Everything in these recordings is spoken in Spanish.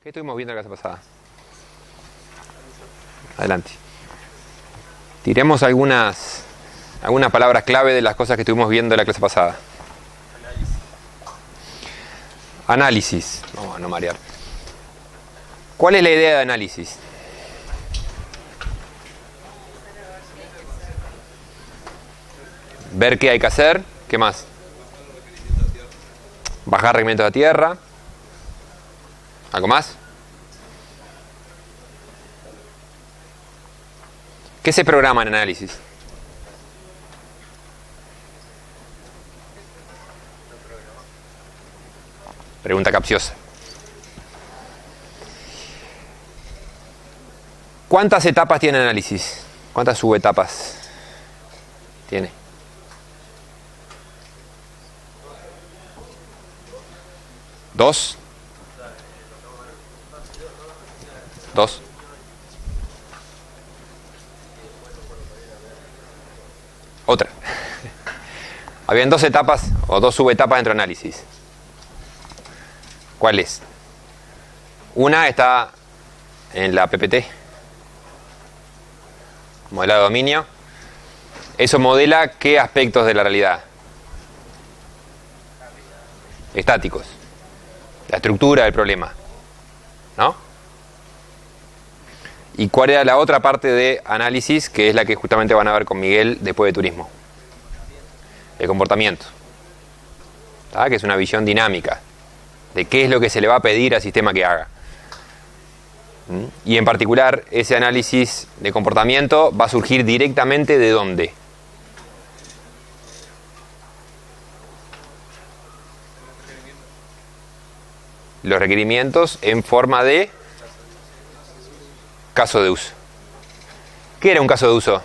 ¿Qué estuvimos viendo la clase pasada? Adelante. Tiremos algunas palabras clave de las cosas que estuvimos viendo la clase pasada. Análisis. Vamos a no marear. ¿Cuál es la idea de análisis? Ver qué hay que hacer. ¿Qué más? Bajar requerimientos a tierra. ¿Algo más? ¿Qué se programa en análisis? Pregunta capciosa. ¿Cuántas etapas tiene análisis? ¿Cuántas subetapas tiene? ¿Dos? ¿Dos? Otra. Habían dos etapas o dos subetapas dentro de análisis. ¿Cuáles? Una está en la PPT, modelado de dominio. Eso modela qué aspectos de la realidad. Estáticos. La estructura del problema, ¿no? ¿Y cuál era la otra parte de análisis, que es la que justamente van a ver con Miguel después de turismo? El comportamiento. ¿Tá? Que es una visión dinámica de qué es lo que se le va a pedir al sistema que haga. Y en particular, ese análisis de comportamiento va a surgir directamente ¿de dónde? Los requerimientos en forma de caso de uso. ¿Qué era un caso de uso?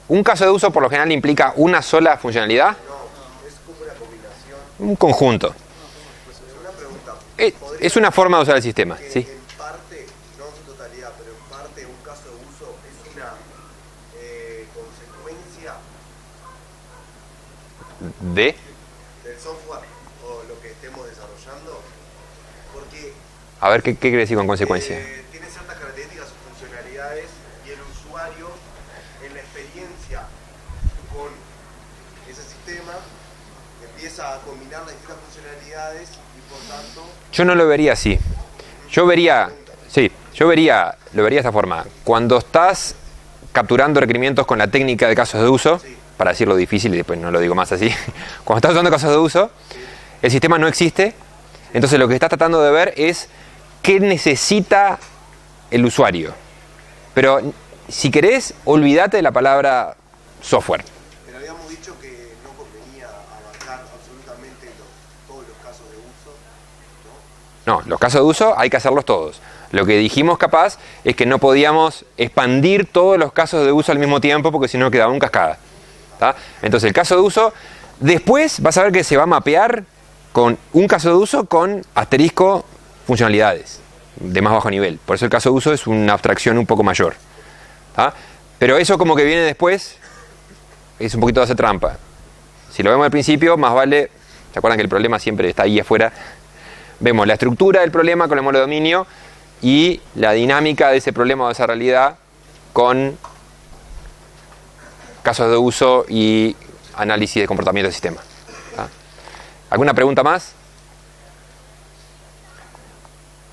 ¿Un caso de uso por lo general implica una sola funcionalidad? No, es como una combinación. Un conjunto. Una pregunta. Es una forma de usar el sistema, Que ¿sí? en parte, no en su totalidad, pero en parte un caso de uso es una consecuencia ¿De? del software o lo que estemos desarrollando, porque A ver, ¿qué quiere decir con consecuencia? tiene ciertas características o funcionalidades y el usuario en la experiencia con ese sistema empieza a combinar las distintas funcionalidades y por tanto Yo no lo vería así. Lo vería de esta forma. Cuando estás capturando requerimientos con la técnica de casos de uso, sí, para decirlo difícil y después no lo digo más así, cuando estás usando casos de uso, el sistema no existe, entonces lo que estás tratando de ver es qué necesita el usuario. Pero si querés, olvídate de la palabra software. pero habíamos dicho que no convenía abarcar absolutamente todos los casos de uso, ¿no? No, los casos de uso hay que hacerlos todos. Lo que dijimos capaz es que no podíamos expandir todos los casos de uso al mismo tiempo porque si no quedaba un cascada. ¿Tá? Entonces el caso de uso, después vas a ver que se va a mapear con un caso de uso con asterisco funcionalidades de más bajo nivel. Por eso el caso de uso es una abstracción un poco mayor. ¿Tá? Pero eso como que viene después es un poquito de hacer trampa. Si lo vemos al principio, más vale, ¿se acuerdan que el problema siempre está ahí afuera? Vemos la estructura del problema con el modelo de dominio y la dinámica de ese problema o de esa realidad con casos de uso y análisis de comportamiento del sistema. ¿Tá? ¿Alguna pregunta más?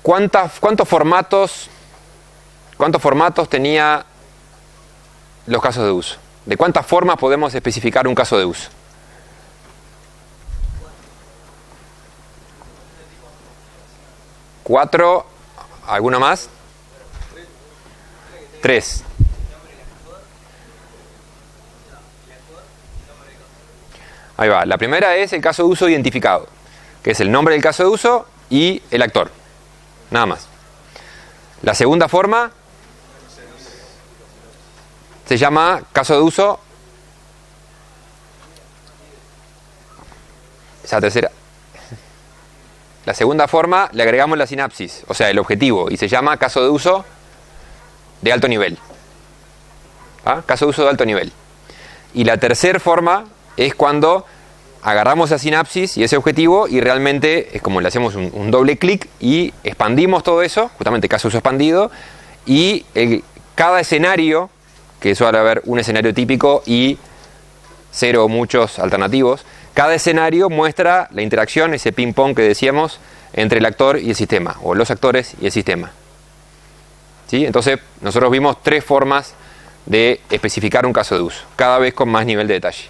¿Cuántos formatos tenía los casos de uso? ¿De cuántas formas podemos especificar un caso de uso? ¿4? ¿Alguna más? 3. Ahí va. La primera es el caso de uso identificado, que es el nombre del caso de uso y el actor. Nada más. La segunda forma se llama caso de uso. Esa tercera. La segunda forma le agregamos la sinapsis, o sea, el objetivo, y se llama caso de uso de alto nivel. ¿Ah? Caso de uso de alto nivel. Y la tercera forma es cuando agarramos esa sinapsis y ese objetivo y realmente es como le hacemos un doble clic y expandimos todo eso, justamente caso de uso expandido, y cada escenario, que suele haber un escenario típico y 0 o muchos alternativos, cada escenario muestra la interacción, ese ping-pong que decíamos, entre el actor y el sistema, o los actores y el sistema. ¿Sí? Entonces, nosotros vimos 3 formas de especificar un caso de uso, cada vez con más nivel de detalle.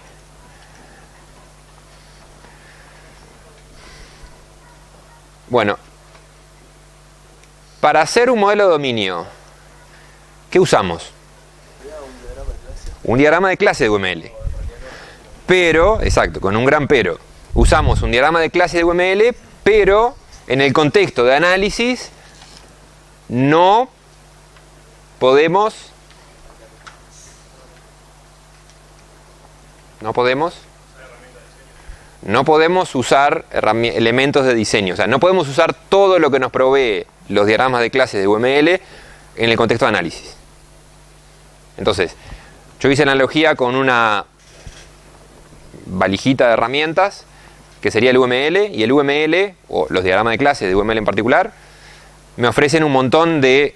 Bueno, para hacer un modelo de dominio, ¿qué usamos? Un diagrama de clase de UML. Pero, exacto, con un gran pero. Usamos un diagrama de clase de UML, pero en el contexto de análisis no podemos usar elementos de diseño. O sea, no podemos usar todo lo que nos provee los diagramas de clase de UML en el contexto de análisis. Entonces, yo hice la analogía con una valijita de herramientas, que sería el UML, y el UML, o los diagramas de clase de UML en particular, me ofrecen un montón de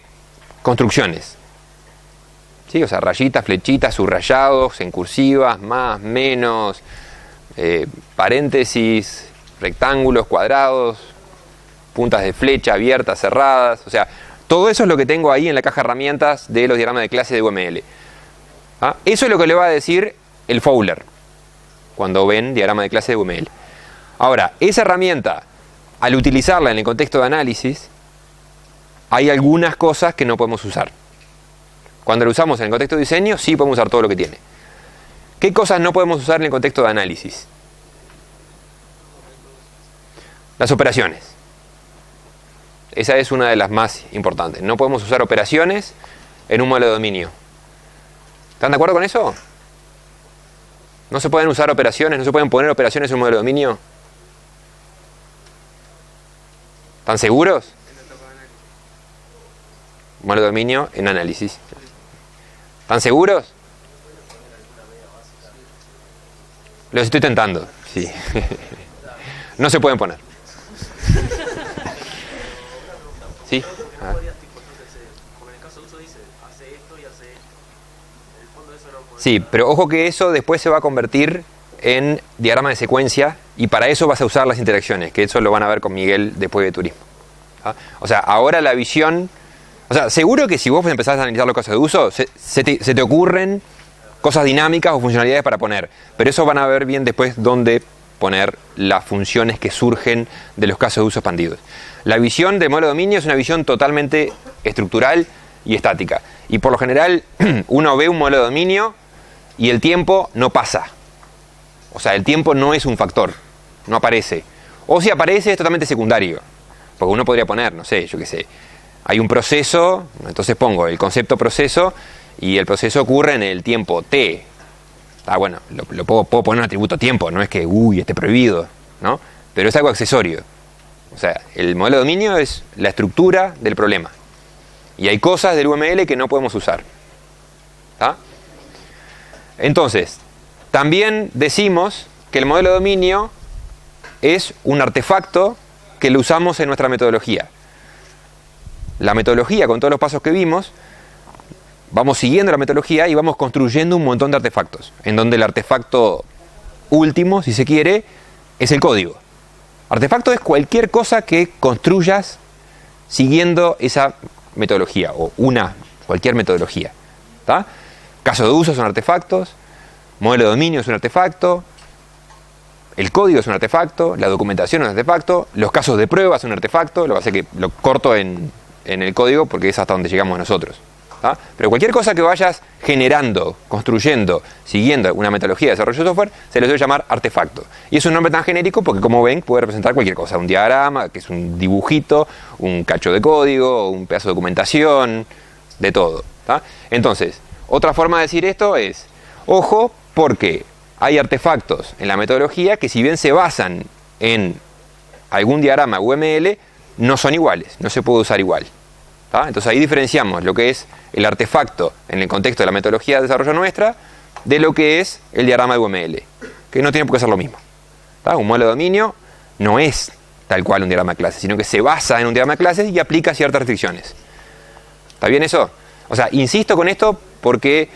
construcciones. ¿Sí? O sea, rayitas, flechitas, subrayados, en cursivas, más, menos, paréntesis, rectángulos, cuadrados, puntas de flecha abiertas, cerradas. O sea, todo eso es lo que tengo ahí en la caja de herramientas de los diagramas de clase de UML. ¿Ah? Eso es lo que le va a decir el Fowler cuando ven diagrama de clase de UML. Ahora, esa herramienta, al utilizarla en el contexto de análisis, hay algunas cosas que no podemos usar. Cuando lo usamos en el contexto de diseño, sí podemos usar todo lo que tiene. ¿Qué cosas no podemos usar en el contexto de análisis? Las operaciones. Esa es una de las más importantes. No podemos usar operaciones en un modelo de dominio. ¿Están de acuerdo con eso? ¿No se pueden usar operaciones? ¿No se pueden poner operaciones en un modelo de dominio? ¿Están seguros? Modelo de dominio en análisis. ¿Están seguros? Los estoy tentando, sí. No se pueden poner. ¿Sí? Ah. Sí, pero ojo que eso después se va a convertir en diagrama de secuencia y para eso vas a usar las interacciones, que eso lo van a ver con Miguel después de turismo. ¿Ah? O sea, ahora la visión... O sea, seguro que si vos empezás a analizar los casos de uso, se te ocurren cosas dinámicas o funcionalidades para poner. Pero eso van a ver bien después dónde poner las funciones que surgen de los casos de uso expandidos. La visión del modelo de dominio es una visión totalmente estructural y estática. Y por lo general, uno ve un modelo de dominio y el tiempo no pasa. O sea, el tiempo no es un factor, no aparece. O si aparece es totalmente secundario. Porque uno podría poner, no sé, yo qué sé, hay un proceso, entonces pongo el concepto proceso y el proceso ocurre en el tiempo t. Ah, bueno, lo puedo poner un atributo tiempo, no es que, esté prohibido, ¿no? Pero es algo accesorio. O sea, el modelo de dominio es la estructura del problema. Y hay cosas del UML que no podemos usar. ¿Tá? Entonces, también decimos que el modelo de dominio es un artefacto que lo usamos en nuestra metodología. La metodología, con todos los pasos que vimos, vamos siguiendo la metodología y vamos construyendo un montón de artefactos, en donde el artefacto último, si se quiere, es el código. Artefacto es cualquier cosa que construyas siguiendo esa metodología, o cualquier metodología. ¿Tá? Caso de uso son artefactos, modelo de dominio es un artefacto, el código es un artefacto, la documentación es un artefacto, los casos de prueba son un artefacto, lo que pasa es que lo corto en el código porque es hasta donde llegamos nosotros. ¿Tá? Pero cualquier cosa que vayas generando, construyendo, siguiendo una metodología de desarrollo de software, se le suele llamar artefacto. Y es un nombre tan genérico porque, como ven, puede representar cualquier cosa. Un diagrama, que es un dibujito, un cacho de código, un pedazo de documentación, de todo. ¿Tá? Entonces, otra forma de decir esto es, ojo, porque hay artefactos en la metodología que, si bien se basan en algún diagrama UML, no son iguales, no se puede usar igual. ¿tá? Entonces ahí diferenciamos lo que es el artefacto en el contexto de la metodología de desarrollo nuestra de lo que es el diagrama de UML, que no tiene por qué ser lo mismo. ¿Tá? Un modelo de dominio no es tal cual un diagrama de clases, sino que se basa en un diagrama de clases y aplica ciertas restricciones. ¿Está bien eso? O sea, insisto con esto porque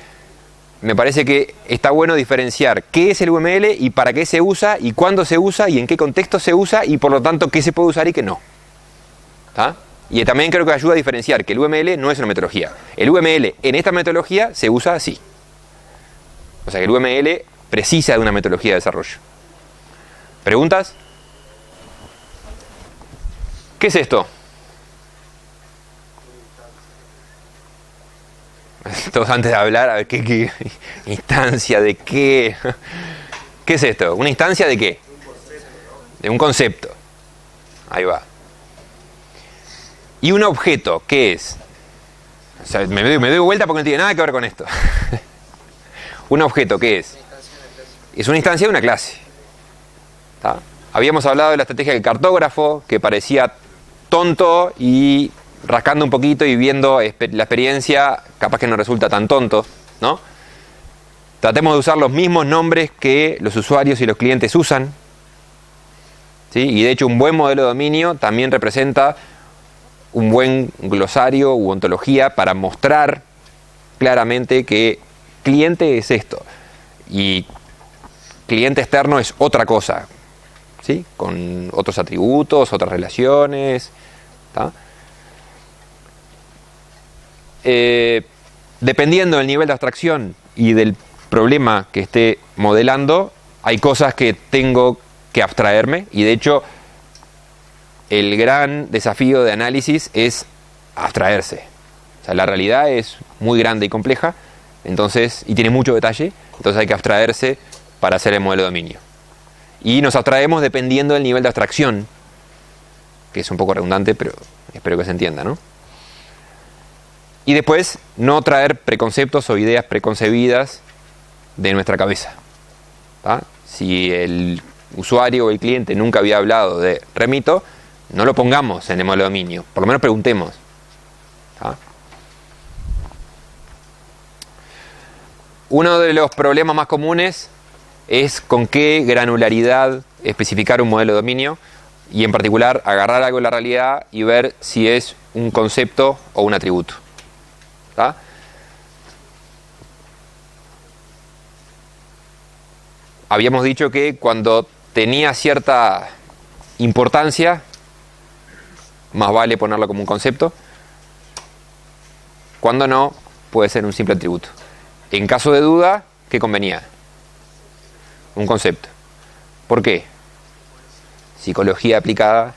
me parece que está bueno diferenciar qué es el UML y para qué se usa y cuándo se usa y en qué contexto se usa y por lo tanto qué se puede usar y qué no. ¿Tá? Y también creo que ayuda a diferenciar que el UML no es una metodología. El UML en esta metodología se usa así. O sea que el UML precisa de una metodología de desarrollo. ¿Preguntas? ¿Qué es esto? Todos antes de hablar, a ver, ¿qué instancia de qué? ¿Qué es esto? ¿Una instancia de qué? De un concepto. Ahí va. ¿Y un objeto qué es? O sea, me doy vuelta porque no tiene nada que ver con esto. ¿Un objeto qué es? Es una instancia de una clase. ¿Tá? Habíamos hablado de la estrategia del cartógrafo, que parecía tonto y rascando un poquito y viendo la experiencia, capaz que no resulta tan tonto, ¿no? Tratemos de usar los mismos nombres que los usuarios y los clientes usan, ¿sí? Y de hecho un buen modelo de dominio también representa un buen glosario u ontología para mostrar claramente que cliente es esto y cliente externo es otra cosa, ¿sí? Con otros atributos, otras relaciones, ¿tá? Dependiendo del nivel de abstracción y del problema que esté modelando, hay cosas que tengo que abstraerme y de hecho el gran desafío de análisis es abstraerse. O sea, la realidad es muy grande y compleja, entonces, y tiene mucho detalle, entonces hay que abstraerse para hacer el modelo de dominio. Y nos abstraemos dependiendo del nivel de abstracción, que es un poco redundante, pero espero que se entienda, ¿no? Y después, no traer preconceptos o ideas preconcebidas de nuestra cabeza. ¿Tá? Si el usuario o el cliente nunca había hablado de remito, no lo pongamos en el modelo de dominio. Por lo menos preguntemos. ¿Tá? Uno de los problemas más comunes es con qué granularidad especificar un modelo de dominio y en particular agarrar algo de la realidad y ver si es un concepto o un atributo. ¿Tá? Habíamos dicho que cuando tenía cierta importancia, más vale ponerlo como un concepto. Cuando no, puede ser un simple atributo. En caso de duda, ¿qué convenía? Un concepto. ¿Por qué? Psicología aplicada.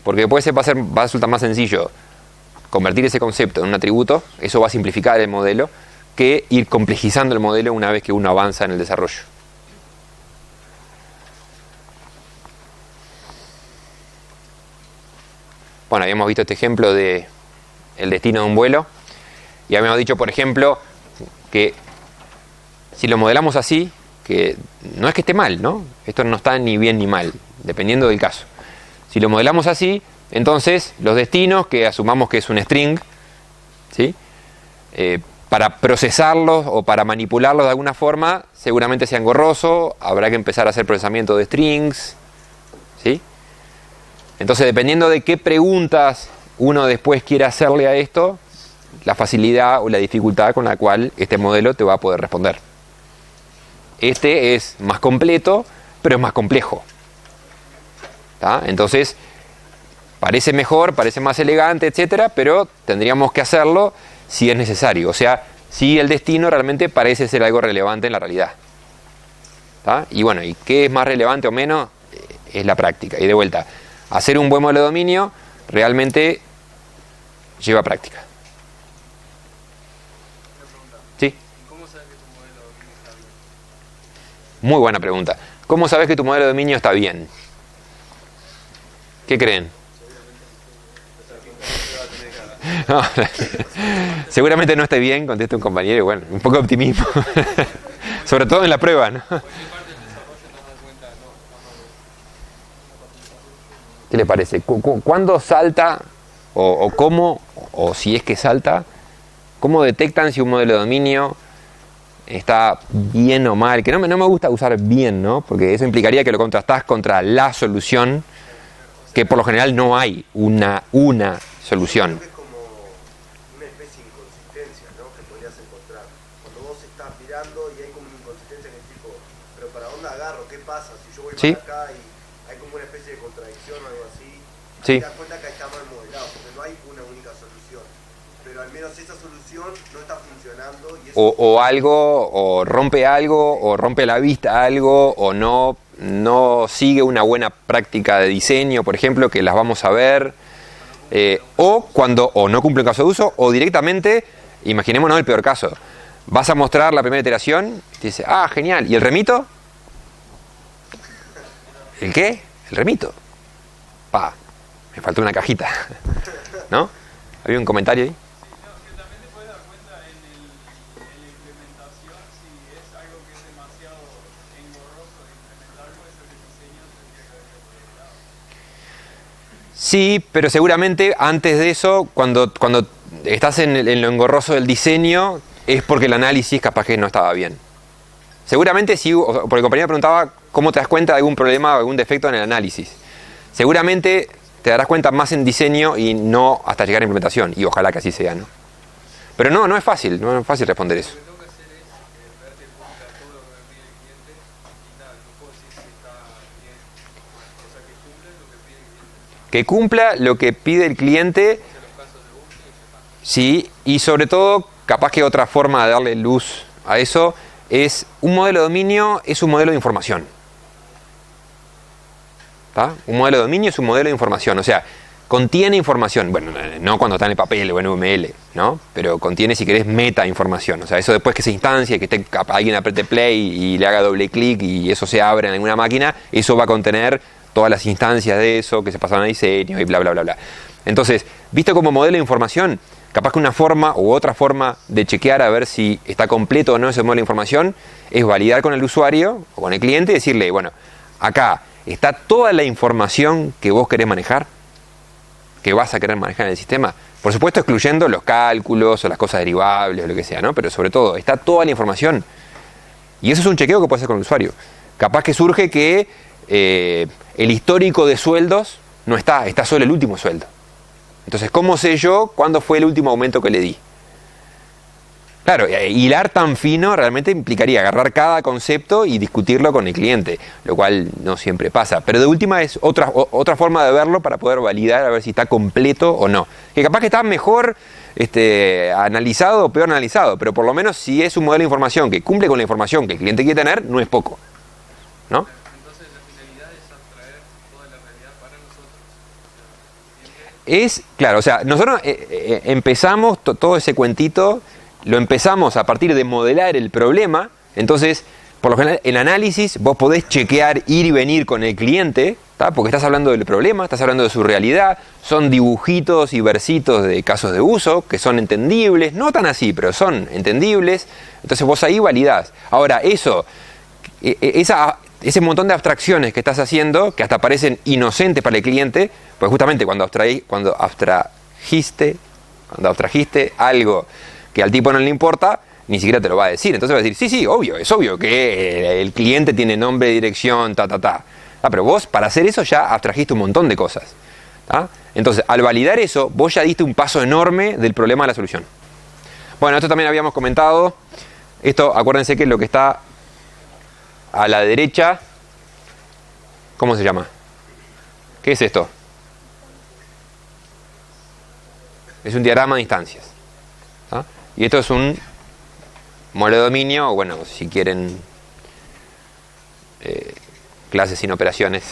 Porque después va a resultar más sencillo convertir ese concepto en un atributo. Eso va a simplificar el modelo, que ir complejizando el modelo una vez que uno avanza en el desarrollo. Bueno, habíamos visto este ejemplo de el destino de un vuelo y habíamos dicho, por ejemplo, que si lo modelamos así, que no es que esté mal, ¿no? Esto no está ni bien ni mal, dependiendo del caso. Si lo modelamos así, entonces los destinos, que asumamos que es un string, ¿sí? Para procesarlos o para manipularlos de alguna forma, seguramente sea engorroso, habrá que empezar a hacer procesamiento de strings, ¿sí? Entonces, dependiendo de qué preguntas uno después quiere hacerle a esto, la facilidad o la dificultad con la cual este modelo te va a poder responder. Este es más completo, pero es más complejo. ¿Tá? Entonces, parece mejor, parece más elegante, etcétera, pero tendríamos que hacerlo si es necesario. O sea, si el destino realmente parece ser algo relevante en la realidad. ¿Tá? Y bueno, ¿y qué es más relevante o menos? Es la práctica. Y de vuelta, hacer un buen modelo de dominio realmente lleva práctica. ¿Sí? ¿Cómo sabes que tu modelo de dominio está bien? Muy buena pregunta. ¿Cómo sabes que tu modelo de dominio está bien? ¿Qué creen? No, seguramente no esté bien, contesta un compañero, y bueno, un poco de optimismo. Sobre todo en la prueba, ¿no? ¿Qué le parece? ¿Cuándo salta o cómo, o si es que salta, cómo detectan si un modelo de dominio está bien o mal? Que no me gusta usar bien, ¿no? Porque eso implicaría que lo contrastás contra la solución, que por lo general no hay una solución. Creo que es como una especie de inconsistencia, ¿no? Que podrías encontrar. Cuando vos estás mirando y hay como una inconsistencia que es tipo, pero ¿para dónde agarro? ¿Qué pasa? Si yo voy Sí. para acá y hay como una especie de contradicción o algo así, Sí. te das cuenta que está mal modelado, porque no hay una única solución. Pero al menos esa solución no está funcionando y eso O algo, o rompe algo, o rompe la vista a algo, o no sigue una buena práctica de diseño, por ejemplo, que las vamos a ver, o no cumple un caso de uso, o directamente, imaginémonos el peor caso, vas a mostrar la primera iteración, y te dice, ah, genial, ¿y el remito? ¿El qué? El remito. Pa, me faltó una cajita, ¿no? ¿Había un comentario ahí? Que también te puedes dar cuenta en la implementación si es algo que es demasiado engorroso de implementar, puede ser que el diseño tendría que haber acelerado. Sí, pero seguramente antes de eso, cuando estás en lo engorroso del diseño, es porque el análisis capaz que no estaba bien. Seguramente sí, porque el compañero preguntaba cómo te das cuenta de algún problema o algún defecto en el análisis. Seguramente te darás cuenta más en diseño y no hasta llegar a implementación, y ojalá que así sea, ¿no? Pero no es fácil responder eso. Lo que tengo que hacer es ver que cumpla todo lo que me pide el cliente y nada, no puedo decir si está bien o mal. O sea, que cumple lo que pide el cliente. Que cumpla lo que pide el cliente, Hace los casos de uso y se pasa. sí, y sobre todo, capaz que otra forma de darle luz a eso es un modelo de dominio, es un modelo de información. ¿Tá? Un modelo de dominio es un modelo de información, o sea, contiene información, bueno, no cuando está en el papel o en UML, ¿no? Pero contiene, si querés, meta información, o sea, eso después que se instancia, que alguien apriete play y le haga doble clic y eso se abre en alguna máquina, eso va a contener todas las instancias de eso que se pasaron a diseño y bla, bla, bla, bla. Entonces, visto como modelo de información, capaz que una forma u otra forma de chequear a ver si está completo o no ese modelo de información es validar con el usuario o con el cliente y decirle, bueno, acá está toda la información que vos querés manejar, que vas a querer manejar en el sistema. Por supuesto, excluyendo los cálculos o las cosas derivables o lo que sea, ¿no? Pero sobre todo, está toda la información. Y eso es un chequeo que puede hacer con el usuario. Capaz que surge que el histórico de sueldos no está solo el último sueldo. Entonces, ¿cómo sé yo cuándo fue el último aumento que le di? Claro, hilar tan fino realmente implicaría agarrar cada concepto y discutirlo con el cliente, lo cual no siempre pasa. Pero de última es otra forma de verlo para poder validar a ver si está completo o no. Que capaz que está mejor analizado o peor analizado, pero por lo menos si es un modelo de información que cumple con la información que el cliente quiere tener, no es poco, ¿no? Entonces la finalidad es abstraer toda la realidad para nosotros. O sea, el cliente Es, claro, o sea, nosotros empezamos todo ese cuentito, lo empezamos a partir de modelar el problema. Entonces, por lo general, el análisis vos podés chequear, ir y venir con el cliente, ¿tá? Porque estás hablando del problema, estás hablando de su realidad, son dibujitos y versitos de casos de uso que son entendibles, no tan así, pero son entendibles. Entonces vos ahí validás. Ahora, ese montón de abstracciones que estás haciendo, que hasta parecen inocentes para el cliente, pues justamente cuando abstrajiste algo que al tipo no le importa, ni siquiera te lo va a decir. Entonces va a decir, sí, obvio, es obvio que el cliente tiene nombre, dirección, pero vos para hacer eso ya abstrajiste un montón de cosas. ¿Tá? Entonces, al validar eso, vos ya diste un paso enorme del problema a la solución. Bueno, esto también habíamos comentado. Esto, acuérdense que lo que está a la derecha, ¿cómo se llama? ¿Qué es esto? Es un diagrama de instancias. ¿Ah? Y esto es un modelo de dominio, o bueno, si quieren, clases sin operaciones,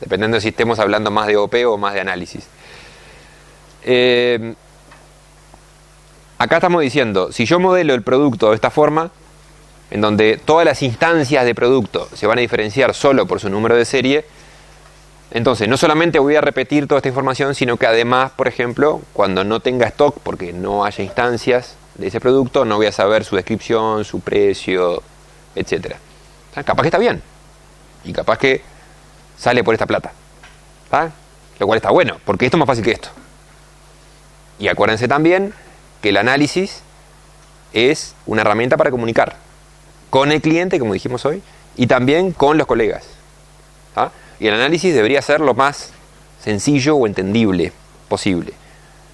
dependiendo de si estemos hablando más de OP o más de análisis. Acá estamos diciendo, si yo modelo el producto de esta forma, en donde todas las instancias de producto se van a diferenciar solo por su número de serie, entonces no solamente voy a repetir toda esta información, sino que además, por ejemplo, cuando no tenga stock, porque no haya instancias de ese producto, no voy a saber su descripción, su precio, etc. Capaz que está bien, y capaz que sale por esta plata. ¿Tá? Lo cual está bueno, porque esto es más fácil que esto. Y acuérdense también que el análisis es una herramienta para comunicar con el cliente, como dijimos hoy, y también con los colegas. ¿Ah? Y el análisis debería ser lo más sencillo o entendible posible.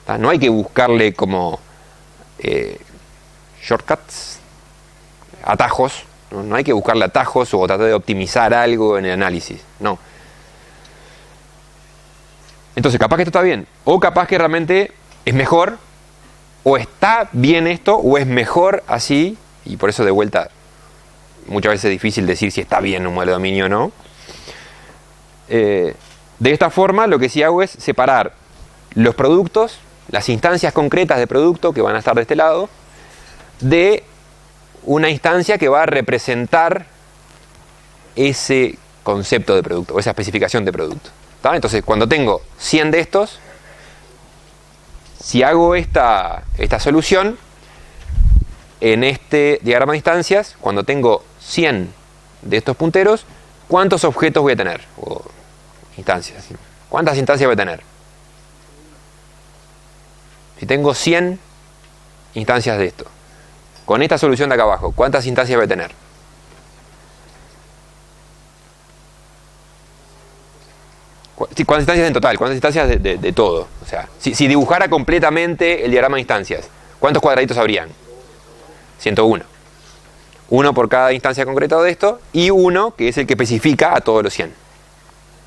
¿Ah? No hay que buscarle como shortcuts, atajos. No hay que buscarle atajos o tratar de optimizar algo en el análisis. No. Entonces, capaz que esto está bien. O capaz que realmente es mejor. O está bien esto. O es mejor así. Y por eso de vuelta, muchas veces es difícil decir si está bien un modelo de dominio o no. De esta forma, lo que sí hago es separar los productos, las instancias concretas de producto que van a estar de este lado, de una instancia que va a representar ese concepto de producto o esa especificación de producto. ¿Tá? Entonces, cuando tengo 100 de estos, si hago esta solución en este diagrama de instancias, cuando tengo 100 de estos punteros, ¿cuántos objetos voy a tener? O instancias. ¿Cuántas instancias voy a tener? Si tengo 100 instancias de esto, con esta solución de acá abajo, ¿cuántas instancias voy a tener? ¿Cuántas instancias en total? ¿Cuántas instancias de todo? O sea, si dibujara completamente el diagrama de instancias, ¿cuántos cuadraditos habrían? 101. Uno por cada instancia concreta de esto, y uno que es el que especifica a todos los 100.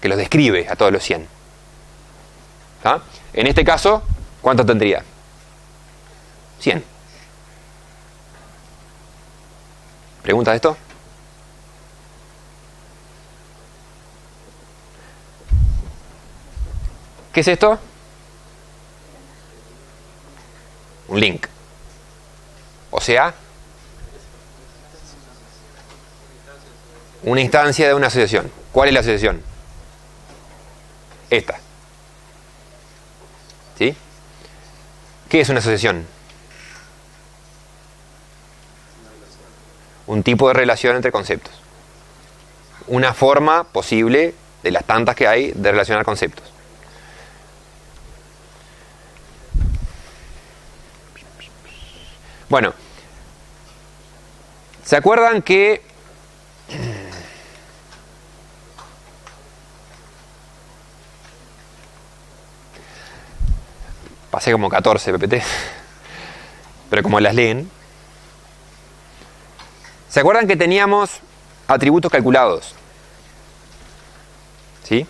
Que los describe a todos los 100. ¿Ah? En este caso, ¿cuánto tendría? 100. ¿Preguntas de esto? ¿Qué es esto? Un link. O sea, una instancia de una asociación. ¿Cuál es la asociación? Esta. ¿Sí? ¿Qué es una asociación? Un tipo de relación entre conceptos. Una forma posible, de las tantas que hay, de relacionar conceptos. Bueno, ¿se acuerdan que pasé como 14 PPT, pero como las leen? ¿Se acuerdan que teníamos atributos calculados? ¿Sí?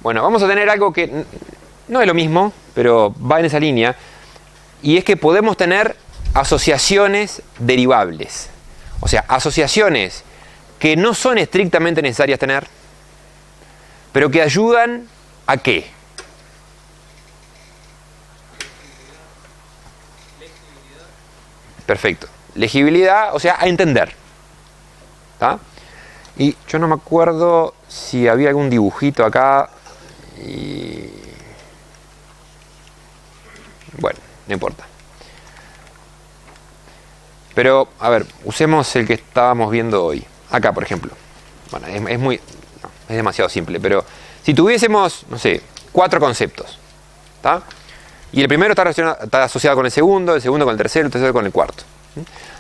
Bueno, vamos a tener algo que no es lo mismo, pero va en esa línea. Y es que podemos tener asociaciones derivables. O sea, asociaciones que no son estrictamente necesarias tener, pero que ayudan ¿a qué? Perfecto. Legibilidad, o sea, a entender. ¿Tá? Y yo no me acuerdo si había algún dibujito acá. Y bueno, no importa. Pero, a ver, usemos el que estábamos viendo hoy. Acá, por ejemplo. Bueno, es demasiado simple, pero si tuviésemos, no sé, 4 conceptos, ¿tá? Y el primero está asociado con el segundo con el tercero con el cuarto.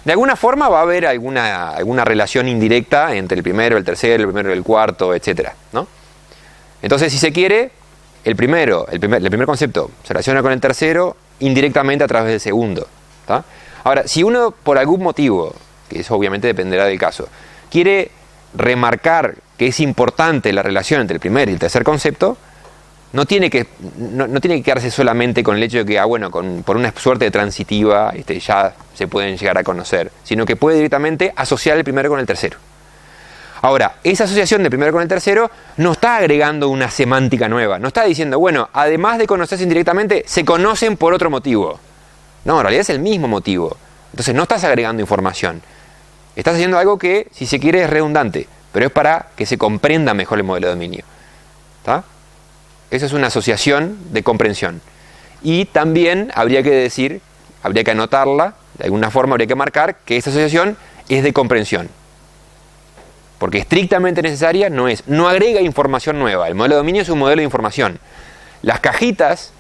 De alguna forma va a haber alguna relación indirecta entre el primero, el tercero, el primero y el cuarto, etcétera, ¿no? Entonces, si se quiere, el primer concepto se relaciona con el tercero indirectamente a través del segundo, ¿tá? Ahora, si uno por algún motivo, que eso obviamente dependerá del caso, quiere remarcar que es importante la relación entre el primer y el tercer concepto, no tiene que quedarse solamente con el hecho de que, por una suerte de transitiva, ya se pueden llegar a conocer, sino que puede directamente asociar el primero con el tercero. Ahora, esa asociación del primero con el tercero no está agregando una semántica nueva, no está diciendo, además de conocerse indirectamente, se conocen por otro motivo. No, en realidad es el mismo motivo. Entonces no estás agregando información. Estás haciendo algo que, si se quiere, es redundante, pero es para que se comprenda mejor el modelo de dominio. ¿Está? Esa es una asociación de comprensión. Y también habría que anotarla, de alguna forma habría que marcar que esa asociación es de comprensión. porque estrictamente necesaria no es, no agrega información nueva. El modelo de dominio es un modelo de información. Las cajitas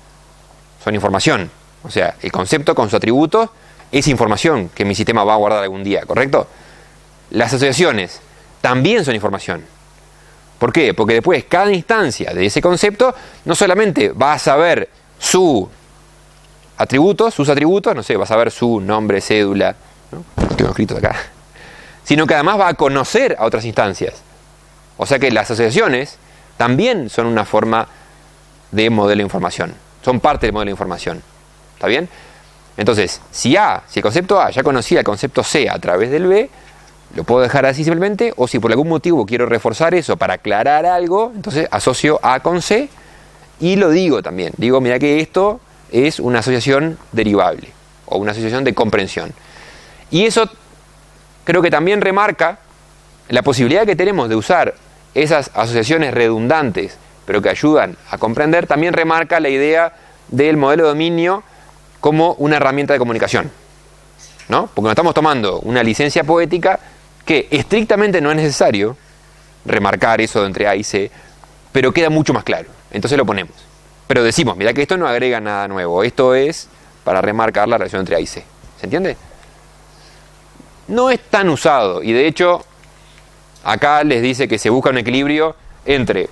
son información, o sea, el concepto con sus atributos es información que mi sistema va a guardar algún día, ¿correcto? Las asociaciones también son información. ¿Por qué? Porque después cada instancia de ese concepto no solamente va a saber sus atributos, no sé, va a saber su nombre, cédula, ¿no? Lo tengo escrito acá, sino que además va a conocer a otras instancias. O sea que las asociaciones también son una forma de modelo de información, son parte del modelo de información. ¿Está bien? Entonces, si el concepto A ya conocía el concepto C a través del B, lo puedo dejar así simplemente, o si por algún motivo quiero reforzar eso para aclarar algo, entonces asocio A con C y lo digo también. Digo, mira que esto es una asociación derivable o una asociación de comprensión. Y eso creo que también remarca la posibilidad que tenemos de usar esas asociaciones redundantes, pero que ayudan a comprender, también remarca la idea del modelo de dominio como una herramienta de comunicación, ¿no? Porque nos estamos tomando una licencia poética que estrictamente no es necesario remarcar eso de entre A y C, pero queda mucho más claro. Entonces lo ponemos. Pero decimos, mira que esto no agrega nada nuevo, esto es para remarcar la relación entre A y C. ¿Se entiende? No es tan usado, y de hecho acá les dice que se busca un equilibrio entre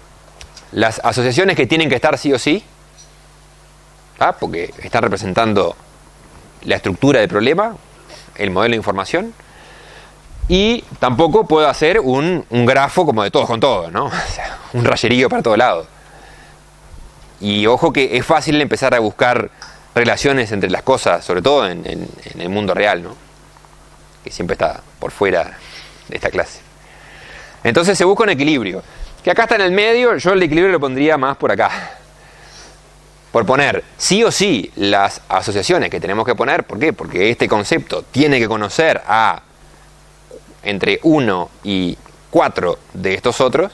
las asociaciones que tienen que estar sí o sí, porque están representando la estructura del problema, el modelo de información, y tampoco puedo hacer un grafo como de todos con todos, ¿no? O sea, un rayerío para todos lados. Y ojo que es fácil empezar a buscar relaciones entre las cosas, sobre todo en el mundo real, ¿no? Que siempre está por fuera de esta clase. Entonces se busca un equilibrio, que acá está en el medio. Yo el equilibrio lo pondría más por acá, por poner sí o sí las asociaciones que tenemos que poner. ¿Por qué? Porque este concepto tiene que conocer a entre 1 y 4 de estos otros,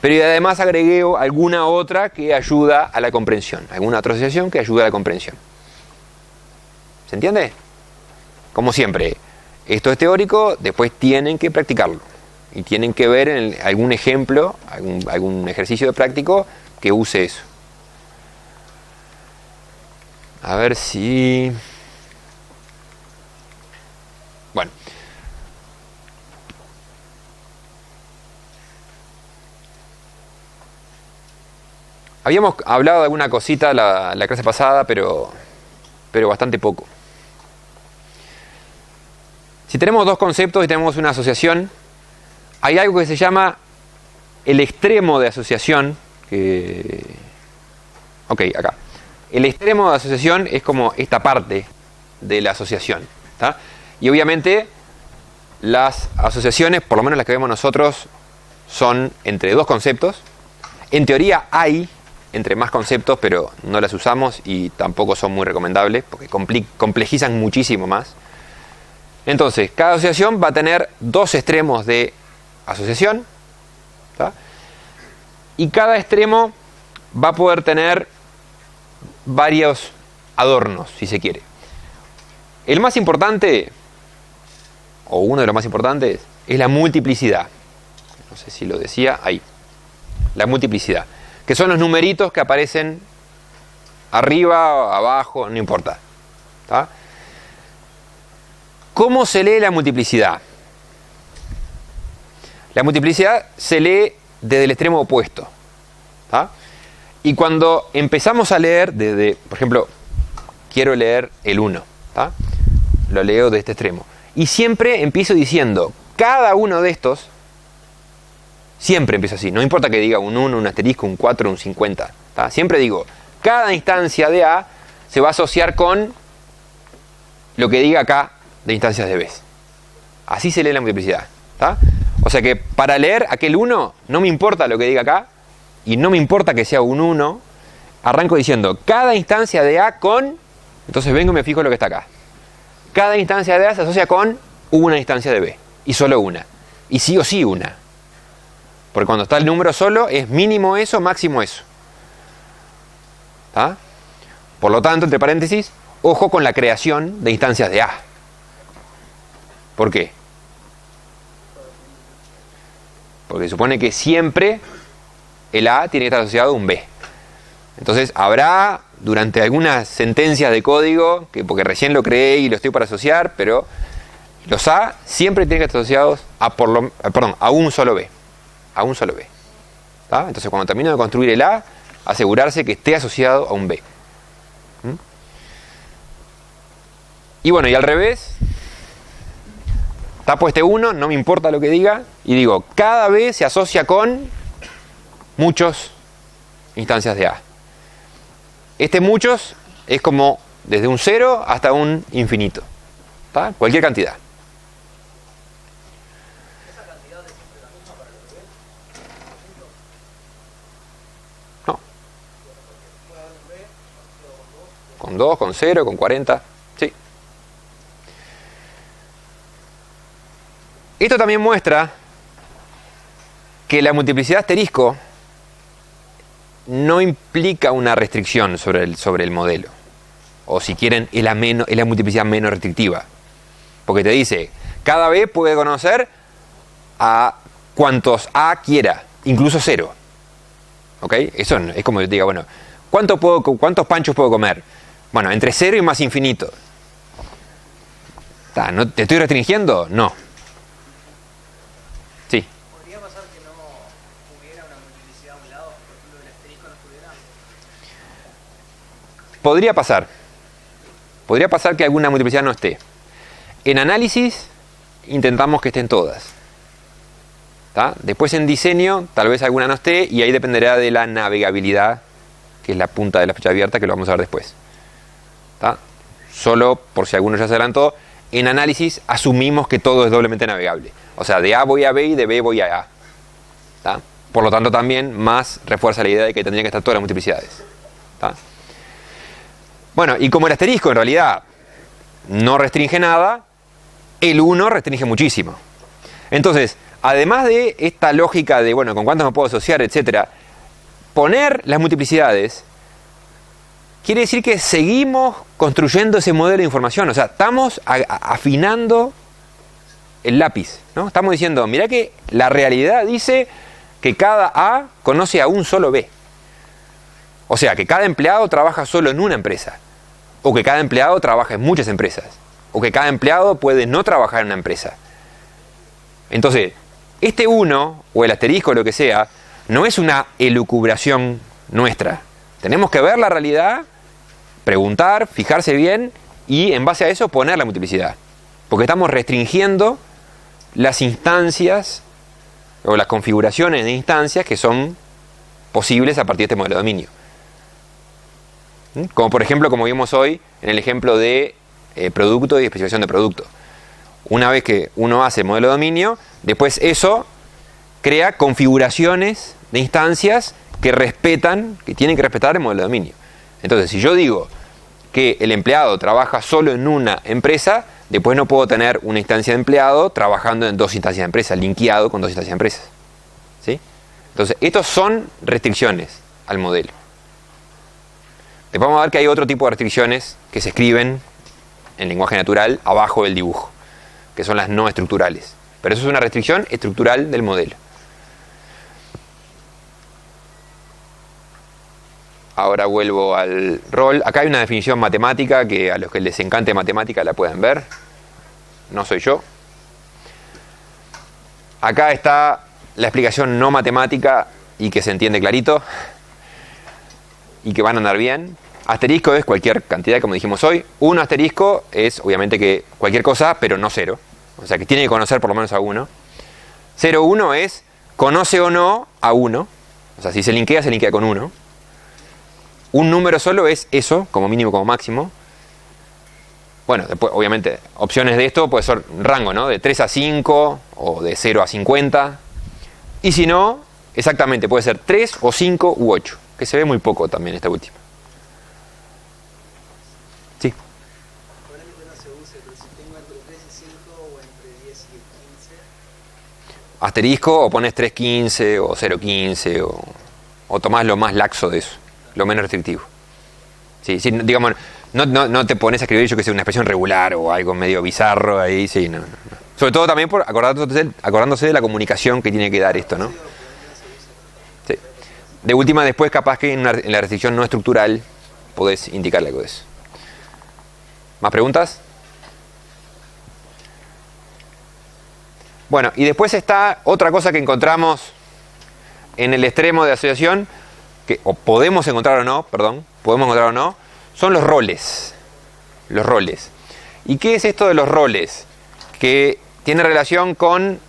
pero además agregué alguna otra que ayuda a la comprensión, alguna otra asociación que ayuda a la comprensión. ¿Se entiende? Como siempre, esto es teórico, después tienen que practicarlo y tienen que ver en algún ejemplo, algún ejercicio de práctico que use eso. A ver si... Bueno. Habíamos hablado de alguna cosita la clase pasada, pero bastante poco. Si tenemos dos conceptos y tenemos una asociación, hay algo que se llama el extremo de asociación. Acá. El extremo de asociación es como esta parte de la asociación, ¿tá? Y obviamente las asociaciones, por lo menos las que vemos nosotros, son entre dos conceptos. En teoría hay entre más conceptos, pero no las usamos y tampoco son muy recomendables porque complejizan muchísimo más. Entonces, cada asociación va a tener dos extremos de asociación, ¿tá? Y cada extremo va a poder tener varios adornos, si se quiere. El más importante, o uno de los más importantes, es la multiplicidad. No sé si lo decía ahí. La multiplicidad, que son los numeritos que aparecen arriba, abajo, no importa, ¿tá? ¿Cómo se lee la multiplicidad? La multiplicidad se lee desde el extremo opuesto, ¿tá? Y cuando empezamos a leer desde, por ejemplo, quiero leer el 1, ¿tá? Lo leo de este extremo. Y siempre empiezo diciendo, cada uno de estos, siempre empiezo así, no importa que diga un 1, un asterisco, un 4, un 50, ¿tá? Siempre digo, cada instancia de A se va a asociar con lo que diga acá de instancias de B. Así se lee la multiplicidad, ¿tá? O sea que para leer aquel 1, no me importa lo que diga acá, y no me importa que sea un 1, arranco diciendo, cada instancia de A con, entonces vengo y me fijo en lo que está acá. Cada instancia de A se asocia con una instancia de B, y solo una, y sí o sí una. Porque cuando está el número solo, es mínimo eso, máximo eso. ¿Tá? Por lo tanto, entre paréntesis, ojo con la creación de instancias de A. ¿Por qué? Porque se supone que siempre el A tiene que estar asociado a un B. Entonces habrá durante algunas sentencias de código, porque recién lo creé y lo estoy para asociar, pero los A siempre tienen que estar asociados a un solo B. A un solo B. ¿Tá? Entonces cuando termino de construir el A, asegurarse que esté asociado a un B. Y bueno, y al revés, tapo este 1, no me importa lo que diga, y digo, cada B se asocia con muchos instancias de A. Este muchos es como desde un 0 hasta un infinito. ¿Tá? Cualquier cantidad. ¿Esa cantidad es siempre la misma para los bebés? No. Puede haber un B asociado Con 2, con 0, con 40. Sí. Esto también muestra que la multiplicidad asterisco no implica una restricción sobre el modelo. O si quieren, es la multiplicidad menos restrictiva. Porque te dice, cada B puede conocer a cuantos A quiera, incluso 0. ¿Ok? Eso es como yo te diga, bueno, ¿cuántos panchos puedo comer? Bueno, entre 0 y más infinito. ¿No te estoy restringiendo? No. Sí. ¿Podría pasar que no hubiera una multiplicidad a un lado? Por ejemplo, el asterisco no estuviera. Podría pasar. Podría pasar que alguna multiplicidad no esté. En análisis intentamos que estén todas. ¿Tá? Después en diseño tal vez alguna no esté y ahí dependerá de la navegabilidad, que es la punta de la flecha abierta, que lo vamos a ver después. ¿Tá? Solo por si alguno ya se adelantó, en análisis asumimos que todo es doblemente navegable. O sea, de A voy a B y de B voy a A. ¿Tá? Por lo tanto también más refuerza la idea de que tendrían que estar todas las multiplicidades. ¿Tá? Bueno, y como el asterisco en realidad no restringe nada, el 1 restringe muchísimo. Entonces, además de esta lógica de, bueno, con cuántos me puedo asociar, etcétera, poner las multiplicidades quiere decir que seguimos construyendo ese modelo de información. O sea, estamos afinando el lápiz, ¿no? Estamos diciendo, mirá que la realidad dice que cada A conoce a un solo B. O sea, que cada empleado trabaja solo en una empresa. O que cada empleado trabaja en muchas empresas. O que cada empleado puede no trabajar en una empresa. Entonces, este 1, o el asterisco, o lo que sea, no es una elucubración nuestra. Tenemos que ver la realidad, preguntar, fijarse bien, y en base a eso poner la multiplicidad. Porque estamos restringiendo las instancias, o las configuraciones de instancias que son posibles a partir de este modelo de dominio. Como por ejemplo, como vimos hoy, en el ejemplo de producto y especificación de producto. Una vez que uno hace el modelo de dominio, después eso crea configuraciones de instancias que tienen que respetar el modelo de dominio. Entonces, si yo digo que el empleado trabaja solo en una empresa, después no puedo tener una instancia de empleado trabajando en 2 instancias de empresa, linkeado con 2 instancias de empresas. ¿Sí? Entonces, estos son restricciones al modelo. Después vamos a ver que hay otro tipo de restricciones que se escriben en lenguaje natural abajo del dibujo, que son las no estructurales. Pero eso es una restricción estructural del modelo. Ahora vuelvo al rol. Acá hay una definición matemática que a los que les encante matemática la pueden ver. No soy yo. Acá está la explicación no matemática y que se entiende clarito y que van a andar bien. Asterisco es cualquier cantidad, como dijimos hoy. 1 asterisco es obviamente que cualquier cosa, pero no 0. O sea que tiene que conocer por lo menos a 1. 0, 1 es conoce o no a 1. O sea, si se linkea con 1. Un número solo es eso, como mínimo, como máximo. Bueno, después, obviamente, opciones de esto puede ser rango, ¿no? De 3 a 5 o de 0 a 50. Y si no, exactamente, puede ser 3 o 5 u 8. Que se ve muy poco también esta última. Sí. Probablemente no se use, pero si tengo entre 3 y 5 o entre 10 y 15. Asterisco o pones 3.15 o 0.15 o tomás lo más laxo de eso, lo menos restrictivo. Sí, digamos, no te pones a escribir yo que sea una expresión regular o algo medio bizarro ahí, sí, no. Sobre todo también por acordándose de la comunicación que tiene que dar esto, ¿no? Sí. De última, después capaz que en la restricción no estructural podés indicarle algo de eso. ¿Más preguntas? Bueno, y después está otra cosa que encontramos en el extremo de asociación, que podemos encontrar o no, son los roles. Los roles. ¿Y qué es esto de los roles? Que tiene relación con